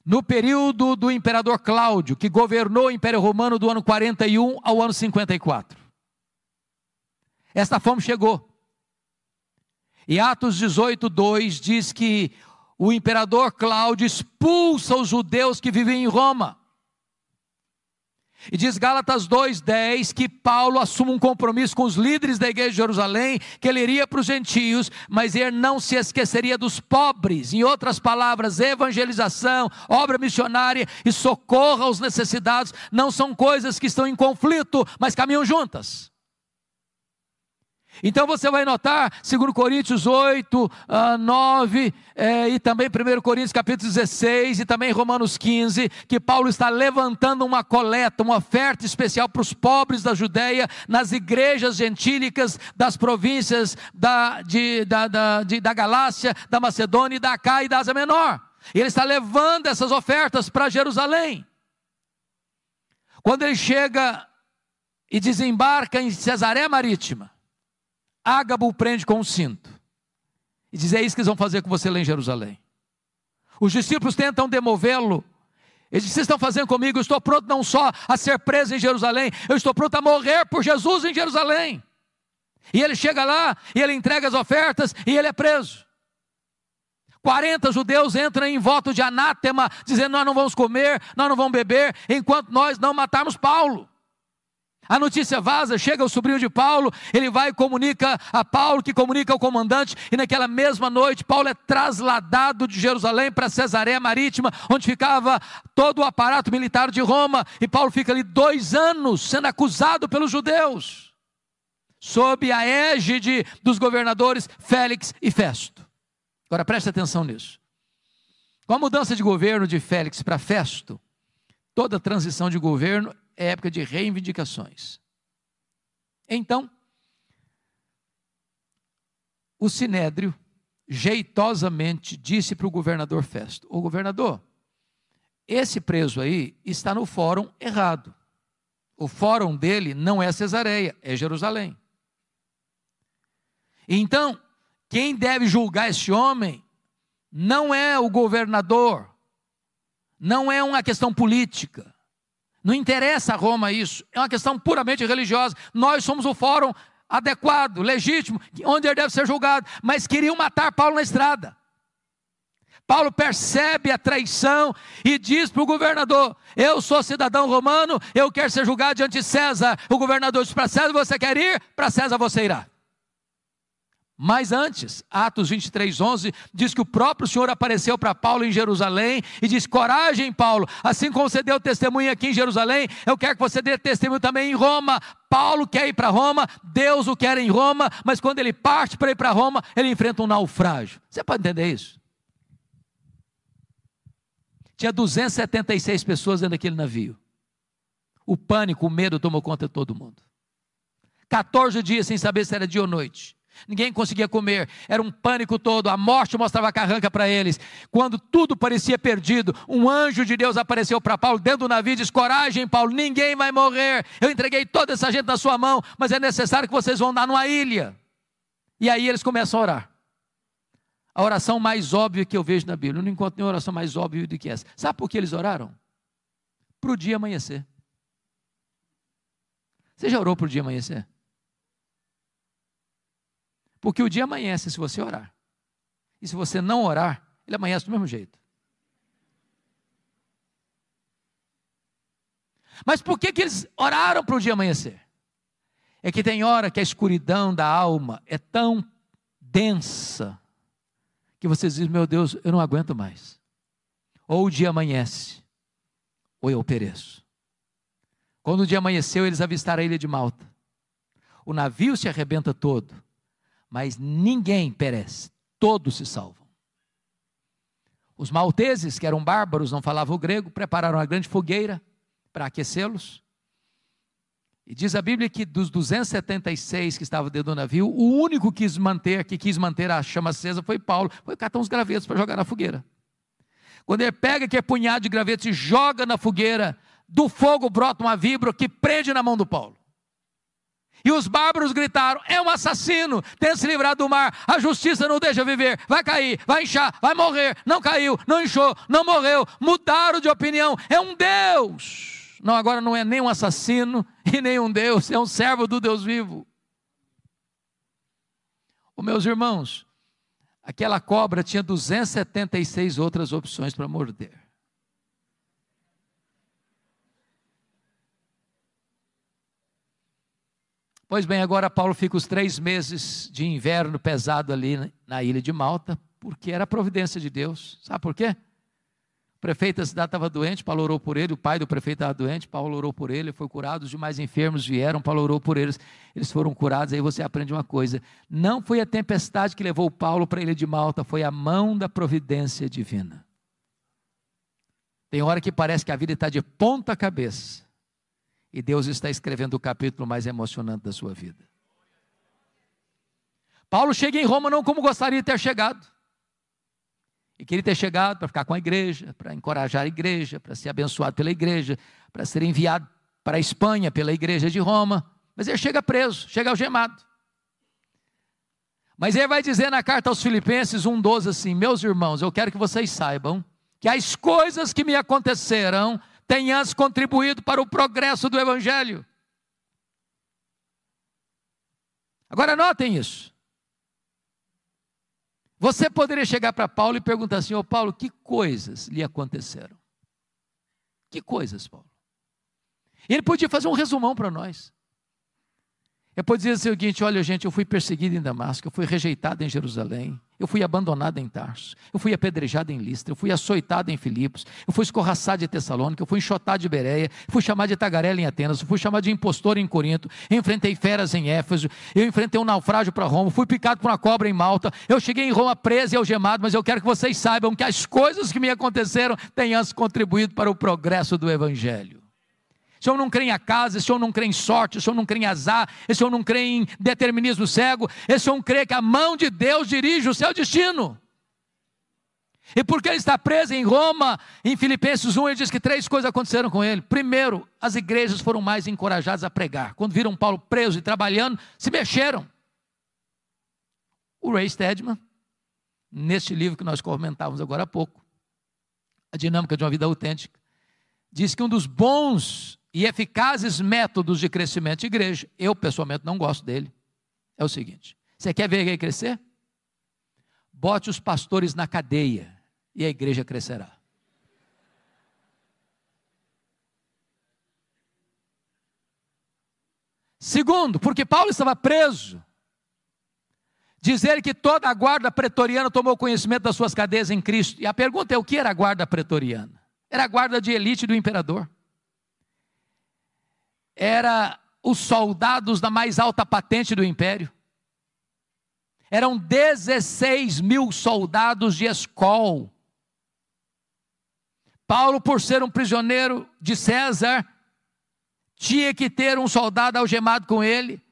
no período do imperador Cláudio, que governou o Império Romano do ano 41 ao ano 54. Esta fome chegou. E Atos 18:2 diz que o imperador Cláudio expulsa os judeus que vivem em Roma. E diz Gálatas 2:10 que Paulo assume um compromisso com os líderes da igreja de Jerusalém, que ele iria para os gentios, mas ele não se esqueceria dos pobres. Em outras palavras, evangelização, obra missionária e socorro aos necessitados não são coisas que estão em conflito, mas caminham juntas. Então você vai notar, 2 Coríntios 8, 9, e também 1 Coríntios capítulo 16, e também Romanos 15, que Paulo está levantando uma coleta, uma oferta especial para os pobres da Judeia, nas igrejas gentílicas das províncias da Galácia, da Macedônia, da Acaia e da Ásia Menor. E ele está levando essas ofertas para Jerusalém. Quando ele chega e desembarca em Cesareia Marítima, Ágabo o prende com um cinto e diz: é isso que eles vão fazer com você lá em Jerusalém. Os discípulos tentam demovê-lo. Ele diz: vocês estão fazendo comigo? Eu estou pronto não só a ser preso em Jerusalém, eu estou pronto a morrer por Jesus em Jerusalém. E ele chega lá, e ele entrega as ofertas, e ele é preso. 40 judeus entram em voto de anátema, dizendo: nós não vamos comer, nós não vamos beber, enquanto nós não matarmos Paulo. A notícia vaza, chega o sobrinho de Paulo, ele vai e comunica a Paulo, que comunica ao comandante, e naquela mesma noite Paulo é trasladado de Jerusalém para Cesareia Marítima, onde ficava todo o aparato militar de Roma, e Paulo fica ali 2 anos sendo acusado pelos judeus, sob a égide dos governadores Félix e Festo. Agora preste atenção nisso. Com a mudança de governo de Félix para Festo, toda transição de governo é época de reivindicações. Então, o Sinédrio jeitosamente disse para o governador Festo: ô governador, esse preso aí está no fórum errado. O fórum dele não é Cesareia, é Jerusalém. Então, quem deve julgar esse homem não é o governador, não é uma questão política. Não interessa a Roma isso, é uma questão puramente religiosa. Nós somos o fórum adequado, legítimo, onde ele deve ser julgado. Mas queriam matar Paulo na estrada. Paulo percebe a traição e diz para o governador: eu sou cidadão romano, eu quero ser julgado diante de César. O governador diz: para César você quer ir? Para César você irá. Mas antes, Atos 23:11, diz que o próprio Senhor apareceu para Paulo em Jerusalém e disse: coragem, Paulo, assim como você deu testemunho aqui em Jerusalém, eu quero que você dê testemunho também em Roma. Paulo quer ir para Roma, Deus o quer em Roma, mas quando ele parte para ir para Roma, ele enfrenta um naufrágio. Você pode entender isso? Tinha 276 pessoas dentro daquele navio. O pânico, o medo tomou conta de todo mundo. 14 dias sem saber se era dia ou noite. Ninguém conseguia comer, era um pânico todo, a morte mostrava a carranca para eles. Quando tudo parecia perdido, um anjo de Deus apareceu para Paulo dentro do navio e disse: coragem, Paulo, ninguém vai morrer, eu entreguei toda essa gente na sua mão, mas é necessário que vocês vão andar numa ilha. E aí eles começam a orar. A oração mais óbvia que eu vejo na Bíblia, eu não encontro nenhuma oração mais óbvia do que essa. Sabe por que eles oraram? Para o dia amanhecer. Você já orou para o dia amanhecer? Porque o dia amanhece se você orar. E se você não orar, ele amanhece do mesmo jeito. Mas por que eles oraram para o dia amanhecer? É que tem hora que a escuridão da alma é tão densa, que você diz: meu Deus, eu não aguento mais. Ou o dia amanhece, ou eu pereço. Quando o dia amanheceu, eles avistaram a ilha de Malta. O navio se arrebenta todo, mas ninguém perece, todos se salvam. Os malteses, que eram bárbaros, não falavam o grego, prepararam uma grande fogueira para aquecê-los. E diz a Bíblia que dos 276 que estavam dentro do navio, o único que quis manter a chama acesa foi Paulo. Foi catar uns gravetos para jogar na fogueira. Quando ele pega aquele punhado de gravetos e joga na fogueira, do fogo brota uma víbora que prende na mão do Paulo. E os bárbaros gritaram: é um assassino, tenta se livrar do mar, a justiça não deixa viver, vai cair, vai inchar, vai morrer. Não caiu, não inchou, não morreu, mudaram de opinião, é um Deus. Não, agora não é nem um assassino e nem um Deus, é um servo do Deus vivo. Ô, meus irmãos, aquela cobra tinha 276 outras opções para morder. Pois bem, agora Paulo fica os 3 meses de inverno pesado ali na ilha de Malta, porque era a providência de Deus. Sabe por quê? O prefeito da cidade estava doente, Paulo orou por ele, o pai do prefeito estava doente, Paulo orou por ele, foi curado, os demais enfermos vieram, Paulo orou por eles, eles foram curados. Aí você aprende uma coisa: não foi a tempestade que levou Paulo para a ilha de Malta, foi a mão da providência divina. Tem hora que parece que a vida está de ponta cabeça, e Deus está escrevendo o capítulo mais emocionante da sua vida. Paulo chega em Roma não como gostaria de ter chegado. E queria ter chegado para ficar com a igreja, para encorajar a igreja, para ser abençoado pela igreja, para ser enviado para a Espanha pela igreja de Roma. Mas ele chega preso, chega algemado. Mas ele vai dizer na carta aos Filipenses 1,12 assim: meus irmãos, eu quero que vocês saibam que as coisas que me aconteceram têm antes contribuído para o progresso do Evangelho. Agora notem isso. Você poderia chegar para Paulo e perguntar assim: ô Paulo, que coisas lhe aconteceram? Que coisas, Paulo? Ele podia fazer um resumão para nós. Ele pode dizer o seguinte: olha gente, eu fui perseguido em Damasco, eu fui rejeitado em Jerusalém, eu fui abandonado em Tarso, eu fui apedrejado em Listra, eu fui açoitado em Filipos, eu fui escorraçado em Tessalônica, eu fui enxotado de Bereia, fui chamado de tagarela em Atenas, eu fui chamado de impostor em Corinto, eu enfrentei feras em Éfeso, eu enfrentei um naufrágio para Roma, fui picado por uma cobra em Malta, eu cheguei em Roma preso e algemado, mas eu quero que vocês saibam que as coisas que me aconteceram têm antes contribuído para o progresso do Evangelho. Esse homem não crê em acaso, esse homem não crê em sorte, esse homem não crê em azar, esse homem não crê em determinismo cego, esse homem crê que a mão de Deus dirige o seu destino. E porque ele está preso em Roma, em Filipenses 1, ele diz que 3 coisas aconteceram com ele. Primeiro, as igrejas foram mais encorajadas a pregar. Quando viram Paulo preso e trabalhando, se mexeram. O Ray Stedman, neste livro que nós comentávamos agora há pouco, A Dinâmica de uma Vida Autêntica, diz que um dos bons e eficazes métodos de crescimento de igreja, eu pessoalmente não gosto dele, é o seguinte: você quer ver a igreja crescer? Bote os pastores na cadeia e a igreja crescerá. Segundo, porque Paulo estava preso, dizer que toda a guarda pretoriana tomou conhecimento das suas cadeias em Cristo. E a pergunta é: o que era a guarda pretoriana? Era a guarda de elite do imperador. Era os soldados da mais alta patente do império. Eram 16 mil soldados de escol. Paulo, por ser um prisioneiro de César, tinha que ter um soldado algemado com ele,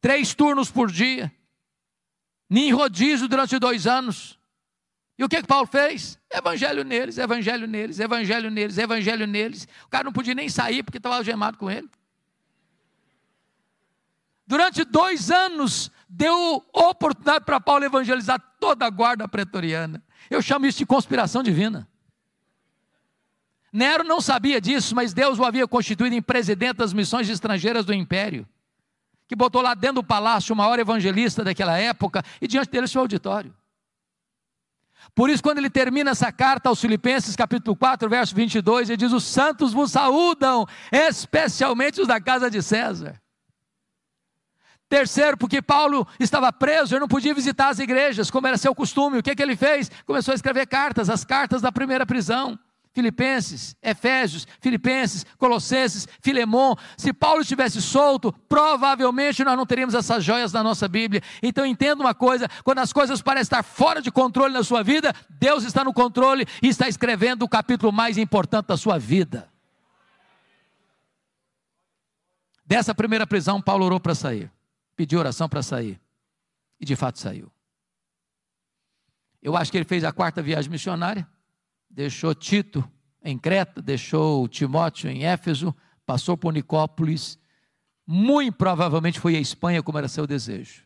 3 turnos por dia, em rodízio durante 2 anos. E o que Paulo fez? Evangelho neles, evangelho neles, evangelho neles, evangelho neles. O cara não podia nem sair porque estava algemado com ele. Durante 2 anos, deu oportunidade para Paulo evangelizar toda a guarda pretoriana. Eu chamo isso de conspiração divina. Nero não sabia disso, mas Deus o havia constituído em presidente das missões estrangeiras do império, que botou lá dentro do palácio o maior evangelista daquela época, e diante dele seu auditório. Por isso, quando ele termina essa carta aos Filipenses, capítulo 4, verso 22, ele diz: os santos vos saúdam, especialmente os da casa de César. Terceiro, porque Paulo estava preso, ele não podia visitar as igrejas, como era seu costume. O que ele fez? Começou a escrever cartas, as cartas da primeira prisão. Filipenses, Efésios, Filipenses, Colossenses, Filemon. Se Paulo estivesse solto, provavelmente nós não teríamos essas joias na nossa Bíblia. Então entenda uma coisa: quando as coisas parecem estar fora de controle na sua vida, Deus está no controle e está escrevendo o capítulo mais importante da sua vida. Dessa primeira prisão, Paulo orou para sair, pediu oração para sair, e de fato saiu. Eu acho que ele fez a 4ª viagem missionária. Deixou Tito em Creta, deixou Timóteo em Éfeso, passou por Nicópolis, muito provavelmente foi à Espanha, como era seu desejo.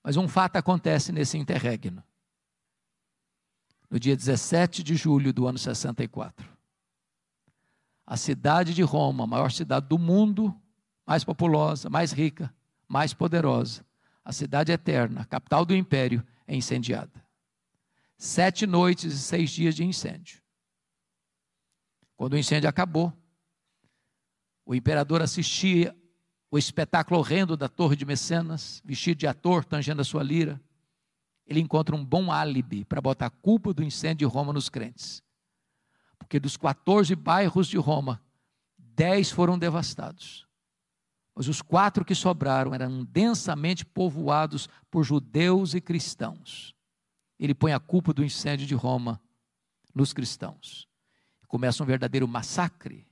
Mas um fato acontece nesse interregno. No dia 17 de julho do ano 64, a cidade de Roma, a maior cidade do mundo, mais populosa, mais rica, mais poderosa, a cidade eterna, a capital do império, é incendiada. 7 noites e 6 dias de incêndio. Quando o incêndio acabou, o imperador assistia o espetáculo horrendo da torre de Mecenas, vestido de ator, tangendo a sua lira. Ele encontra um bom álibi para botar a culpa do incêndio de Roma nos crentes. Porque dos 14 bairros de Roma, 10 foram devastados. Mas os 4 que sobraram eram densamente povoados por judeus e cristãos. Ele põe a culpa do incêndio de Roma nos cristãos. Começa um verdadeiro massacre.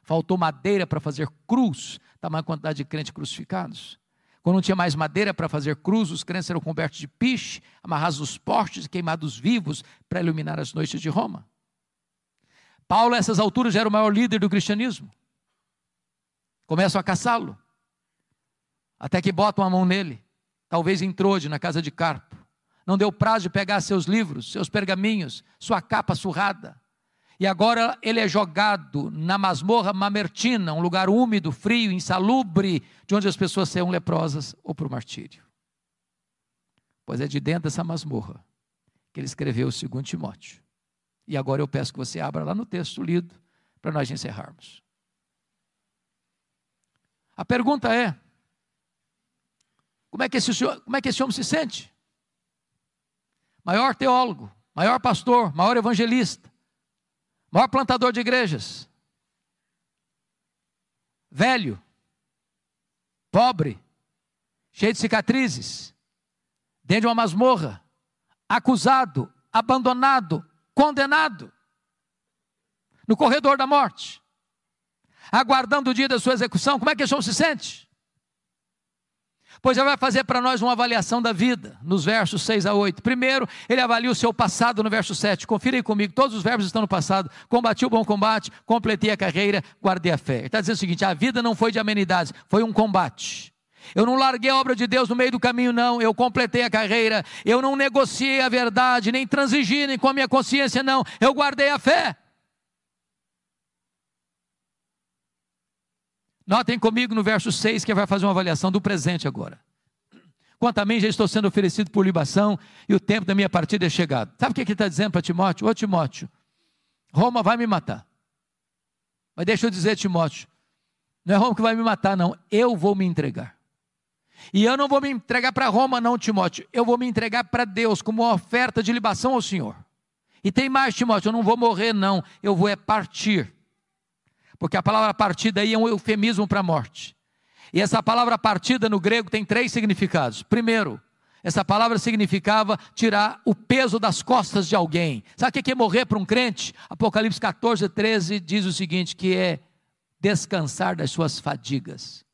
Faltou madeira para fazer cruz, tamanha quantidade de crentes crucificados. Quando não tinha mais madeira para fazer cruz, os crentes eram cobertos de piche, amarrados nos postes e queimados vivos para iluminar as noites de Roma. Paulo, a essas alturas, já era o maior líder do cristianismo. Começam a caçá-lo, até que botam a mão nele. talvez em Trode, na casa de Carpo. Não deu prazo de pegar seus livros, seus pergaminhos, sua capa surrada. E agora ele é jogado na masmorra mamertina, um lugar úmido, frio, insalubre, de onde as pessoas saiam leprosas ou para o martírio. Pois é de dentro dessa masmorra que ele escreveu o 2 Timóteo. E agora eu peço que você abra lá no texto lido, para nós encerrarmos. A pergunta é, como é que esse homem se sente? Maior teólogo, maior pastor, maior evangelista, maior plantador de igrejas, velho, pobre, cheio de cicatrizes, dentro de uma masmorra, acusado, abandonado, condenado, no corredor da morte, aguardando o dia da sua execução. Como é que esse homem se sente? Pois ele vai fazer para nós uma avaliação da vida, nos versos 6 a 8. Primeiro, ele avalia o seu passado no verso 7. Confira aí comigo, todos os verbos estão no passado. Combati o bom combate, completei a carreira, guardei a fé. Ele está dizendo o seguinte, a vida não foi de amenidades, foi um combate. Eu não larguei a obra de Deus no meio do caminho, não. Eu completei a carreira, eu não negociei a verdade, nem transigi, nem com a minha consciência, não. Eu guardei a fé. Notem comigo no verso 6, que vai fazer uma avaliação do presente agora. Quanto a mim, já estou sendo oferecido por libação, e o tempo da minha partida é chegado. Sabe o que ele está dizendo para Timóteo? Ô Timóteo, Roma vai me matar. Mas deixa eu dizer, Timóteo, não é Roma que vai me matar, não. Eu vou me entregar. E eu não vou me entregar para Roma, não, Timóteo. Eu vou me entregar para Deus, como uma oferta de libação ao Senhor. E tem mais, Timóteo, eu não vou morrer, não. Eu vou partir. Porque a palavra partida aí é um eufemismo para a morte. E essa palavra partida no grego tem 3 significados. Primeiro, essa palavra significava tirar o peso das costas de alguém. Sabe o que é morrer para um crente? Apocalipse 14, 13 diz o seguinte, que é descansar das suas fadigas.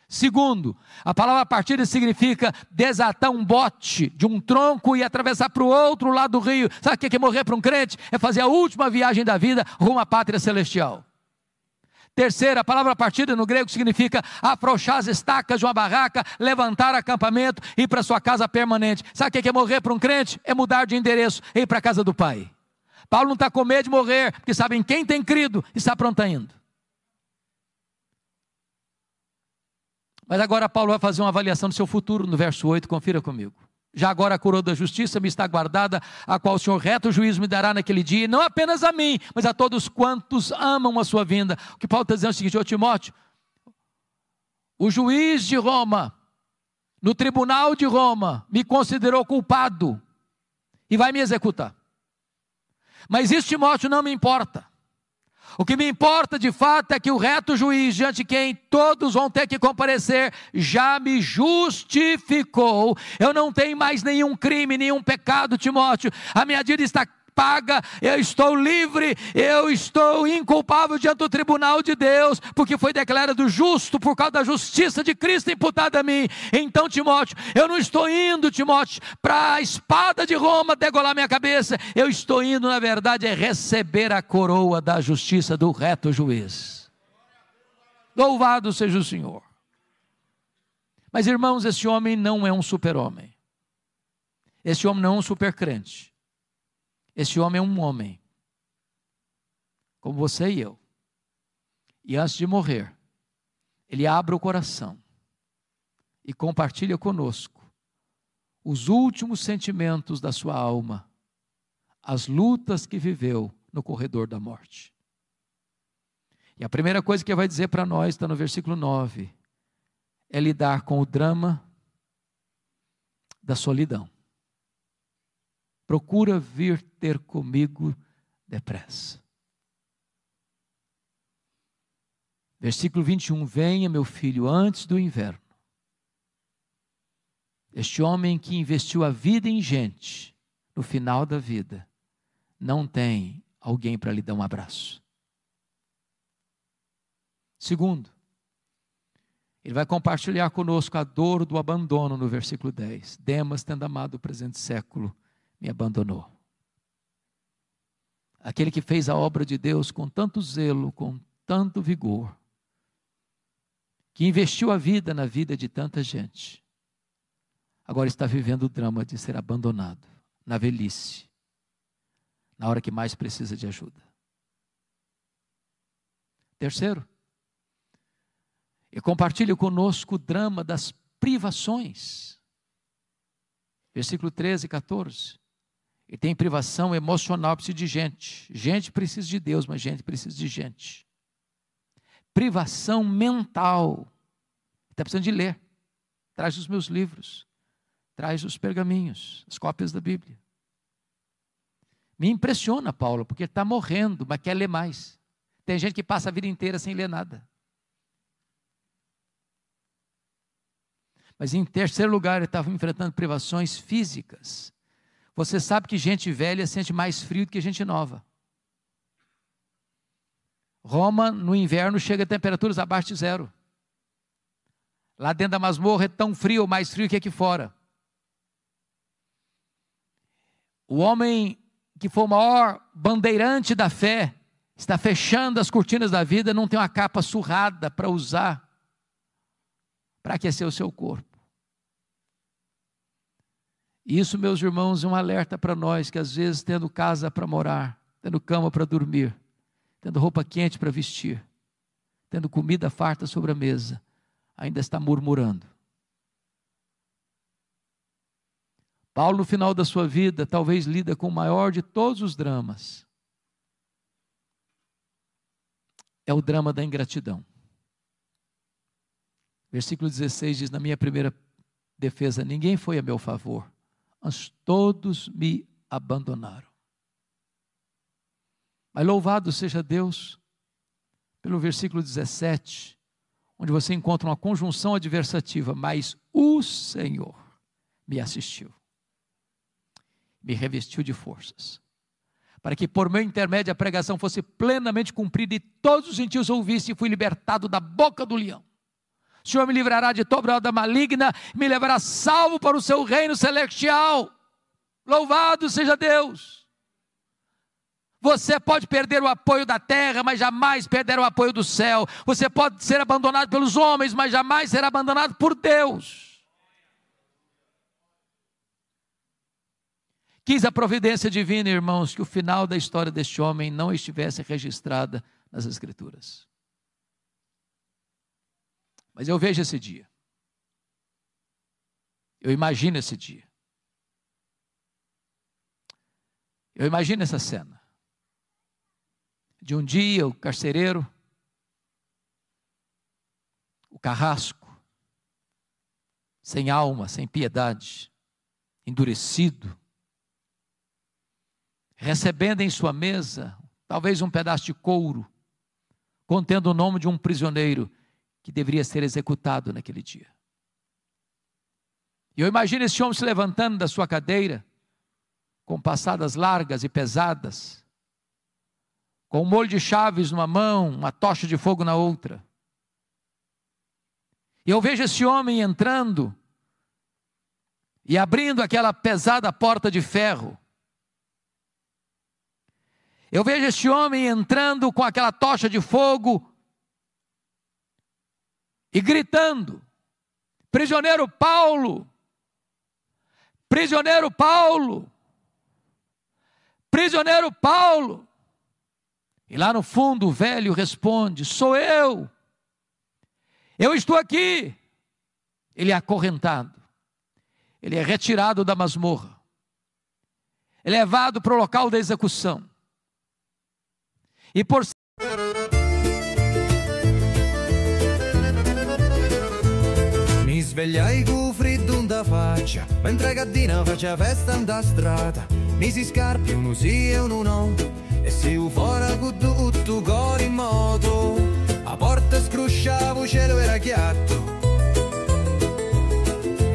Segundo, a palavra partida significa desatar um bote de um tronco e atravessar para o outro lado do rio. Sabe o que é morrer para um crente? É fazer a última viagem da vida rumo à pátria celestial. Terceiro, a palavra partida no grego significa afrouxar as estacas de uma barraca, levantar acampamento e ir para sua casa permanente. Sabe o que é morrer para um crente? É mudar de endereço e ir para a casa do Pai. Paulo não está com medo de morrer, porque sabe em quem tem crido e está pronto indo. Mas agora Paulo vai fazer uma avaliação do seu futuro no verso 8, confira comigo. Já agora a coroa da justiça me está guardada, a qual o Senhor reto juízo me dará naquele dia, e não apenas a mim, mas a todos quantos amam a sua vinda. O que Paulo está dizendo é o seguinte, ô Timóteo, o juiz de Roma, no tribunal de Roma, me considerou culpado e vai me executar. Mas isso, Timóteo, não me importa. O que me importa de fato é que o reto juiz, diante de quem todos vão ter que comparecer, já me justificou. Eu não tenho mais nenhum crime, nenhum pecado, Timóteo. A minha dívida está paga, eu estou livre, eu estou inculpável diante do tribunal de Deus, porque foi declarado justo por causa da justiça de Cristo imputada a mim. Então, Timóteo, eu não estou indo, Timóteo, para a espada de Roma degolar minha cabeça. Eu estou indo, na verdade, é receber a coroa da justiça do reto juiz. Louvado seja o Senhor. Mas, irmãos, esse homem não é um super-homem. Esse homem não é um super-crente. Esse homem é um homem, como você e eu. E antes de morrer, ele abre o coração e compartilha conosco os últimos sentimentos da sua alma, as lutas que viveu no corredor da morte. E a primeira coisa que ele vai dizer para nós, está no versículo 9, é lidar com o drama da solidão. Procura vir ter comigo depressa. Versículo 21, venha meu filho antes do inverno. Este homem que investiu a vida em gente, no final da vida, não tem alguém para lhe dar um abraço. Segundo, ele vai compartilhar conosco a dor do abandono no versículo 10. Demas, tendo amado o presente século, me abandonou. Aquele que fez a obra de Deus com tanto zelo, com tanto vigor, que investiu a vida na vida de tanta gente, agora está vivendo o drama de ser abandonado na velhice, na hora que mais precisa de ajuda. Terceiro, e compartilhe conosco o drama das privações. Versículo 13 e 14. E tem privação emocional, precisa de gente. Gente precisa de Deus, mas gente precisa de gente. Privação mental. Está precisando de ler. Traz os meus livros. Traz os pergaminhos, as cópias da Bíblia. Me impressiona, Paulo, porque está morrendo, mas quer ler mais. Tem gente que passa a vida inteira sem ler nada. Mas em terceiro lugar, ele estava enfrentando privações físicas. Você sabe que gente velha sente mais frio do que gente nova. Roma, no inverno, chega a temperaturas abaixo de zero. Lá dentro da masmorra é tão frio ou mais frio que aqui fora. O homem que foi o maior bandeirante da fé, está fechando as cortinas da vida, não tem uma capa surrada para usar, para aquecer o seu corpo. Isso, meus irmãos, é um alerta para nós, que às vezes tendo casa para morar, tendo cama para dormir, tendo roupa quente para vestir, tendo comida farta sobre a mesa, ainda está murmurando. Paulo, no final da sua vida, talvez lida com o maior de todos os dramas. É o drama da ingratidão. Versículo 16 diz: na minha primeira defesa, ninguém foi a meu favor, mas todos me abandonaram. Mas louvado seja Deus pelo versículo 17, onde você encontra uma conjunção adversativa: mas o Senhor me assistiu, me revestiu de forças, para que por meu intermédio a pregação fosse plenamente cumprida e todos os gentios ouvissem, e fui libertado da boca do leão. O Senhor me livrará de toda obra maligna, me levará salvo para o seu reino celestial. Louvado seja Deus. Você pode perder o apoio da terra, mas jamais perder o apoio do céu. Você pode ser abandonado pelos homens, mas jamais será abandonado por Deus. Quis a providência divina, irmãos, que o final da história deste homem não estivesse registrada nas Escrituras. Mas eu vejo esse dia. Eu imagino esse dia. Eu imagino essa cena. De um dia o carcereiro, o carrasco, sem alma, sem piedade, endurecido, recebendo em sua mesa, talvez um pedaço de couro, contendo o nome de um prisioneiro que deveria ser executado naquele dia. E eu imagino esse homem se levantando da sua cadeira, com passadas largas e pesadas, com um molho de chaves numa mão, uma tocha de fogo na outra. E eu vejo esse homem entrando e abrindo aquela pesada porta de ferro. Eu vejo esse homem entrando com aquela tocha de fogo e gritando: prisioneiro Paulo, prisioneiro Paulo, prisioneiro Paulo. E lá no fundo o velho responde: sou eu estou aqui. Ele é acorrentado, ele é retirado da masmorra, é levado para o local da execução. E por mi svegliai con freddo da faccia, mentre Gaddina faceva festa da strada. Misi scarpe, uno sì e uno no, e si fuori con tutto cori in moto. A porta scrusciavo, cielo era chiatto,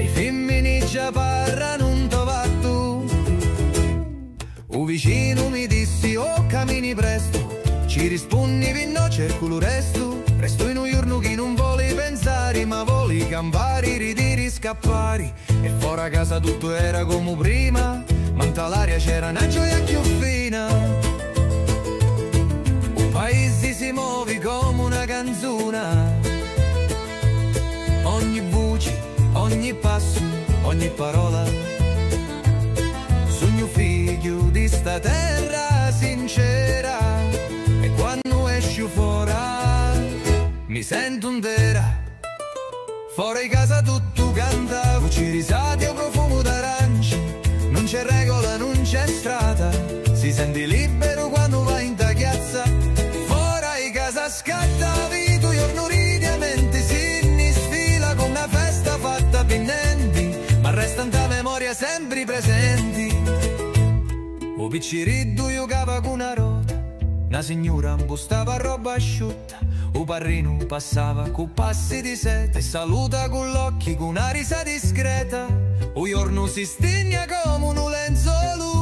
i femmini già parlano un tovatto. Un vicino mi dissi: oh cammini presto, ci rispondi no, cerco lo resto. Resto in un giorno che non vuole pensare, ma vuole campare, ridere, scappare. E fuori casa tutto era come prima, ma in l'aria c'era una gioia più fina. Un paese si muove come una canzone, ogni parola. Sogno figlio di sta terra sincera, e quando esci fuori mi sento un vera. Fuori casa tutto canta, voci risate o profumo d'aranci, non c'è regola, non c'è strada, si sente libero quando vai in tagliazza. Fuori casa scatta vita, giorno ridi e mente, si sfila con una festa fatta pinnenti, ma restano a memoria sempre presenti. O picciriddu giocava con una rota, una signora impostava roba asciutta, o parrino passava con passi di seta e saluta con l'occhio con una risa discreta. O giorno si stigna come un lenzuolo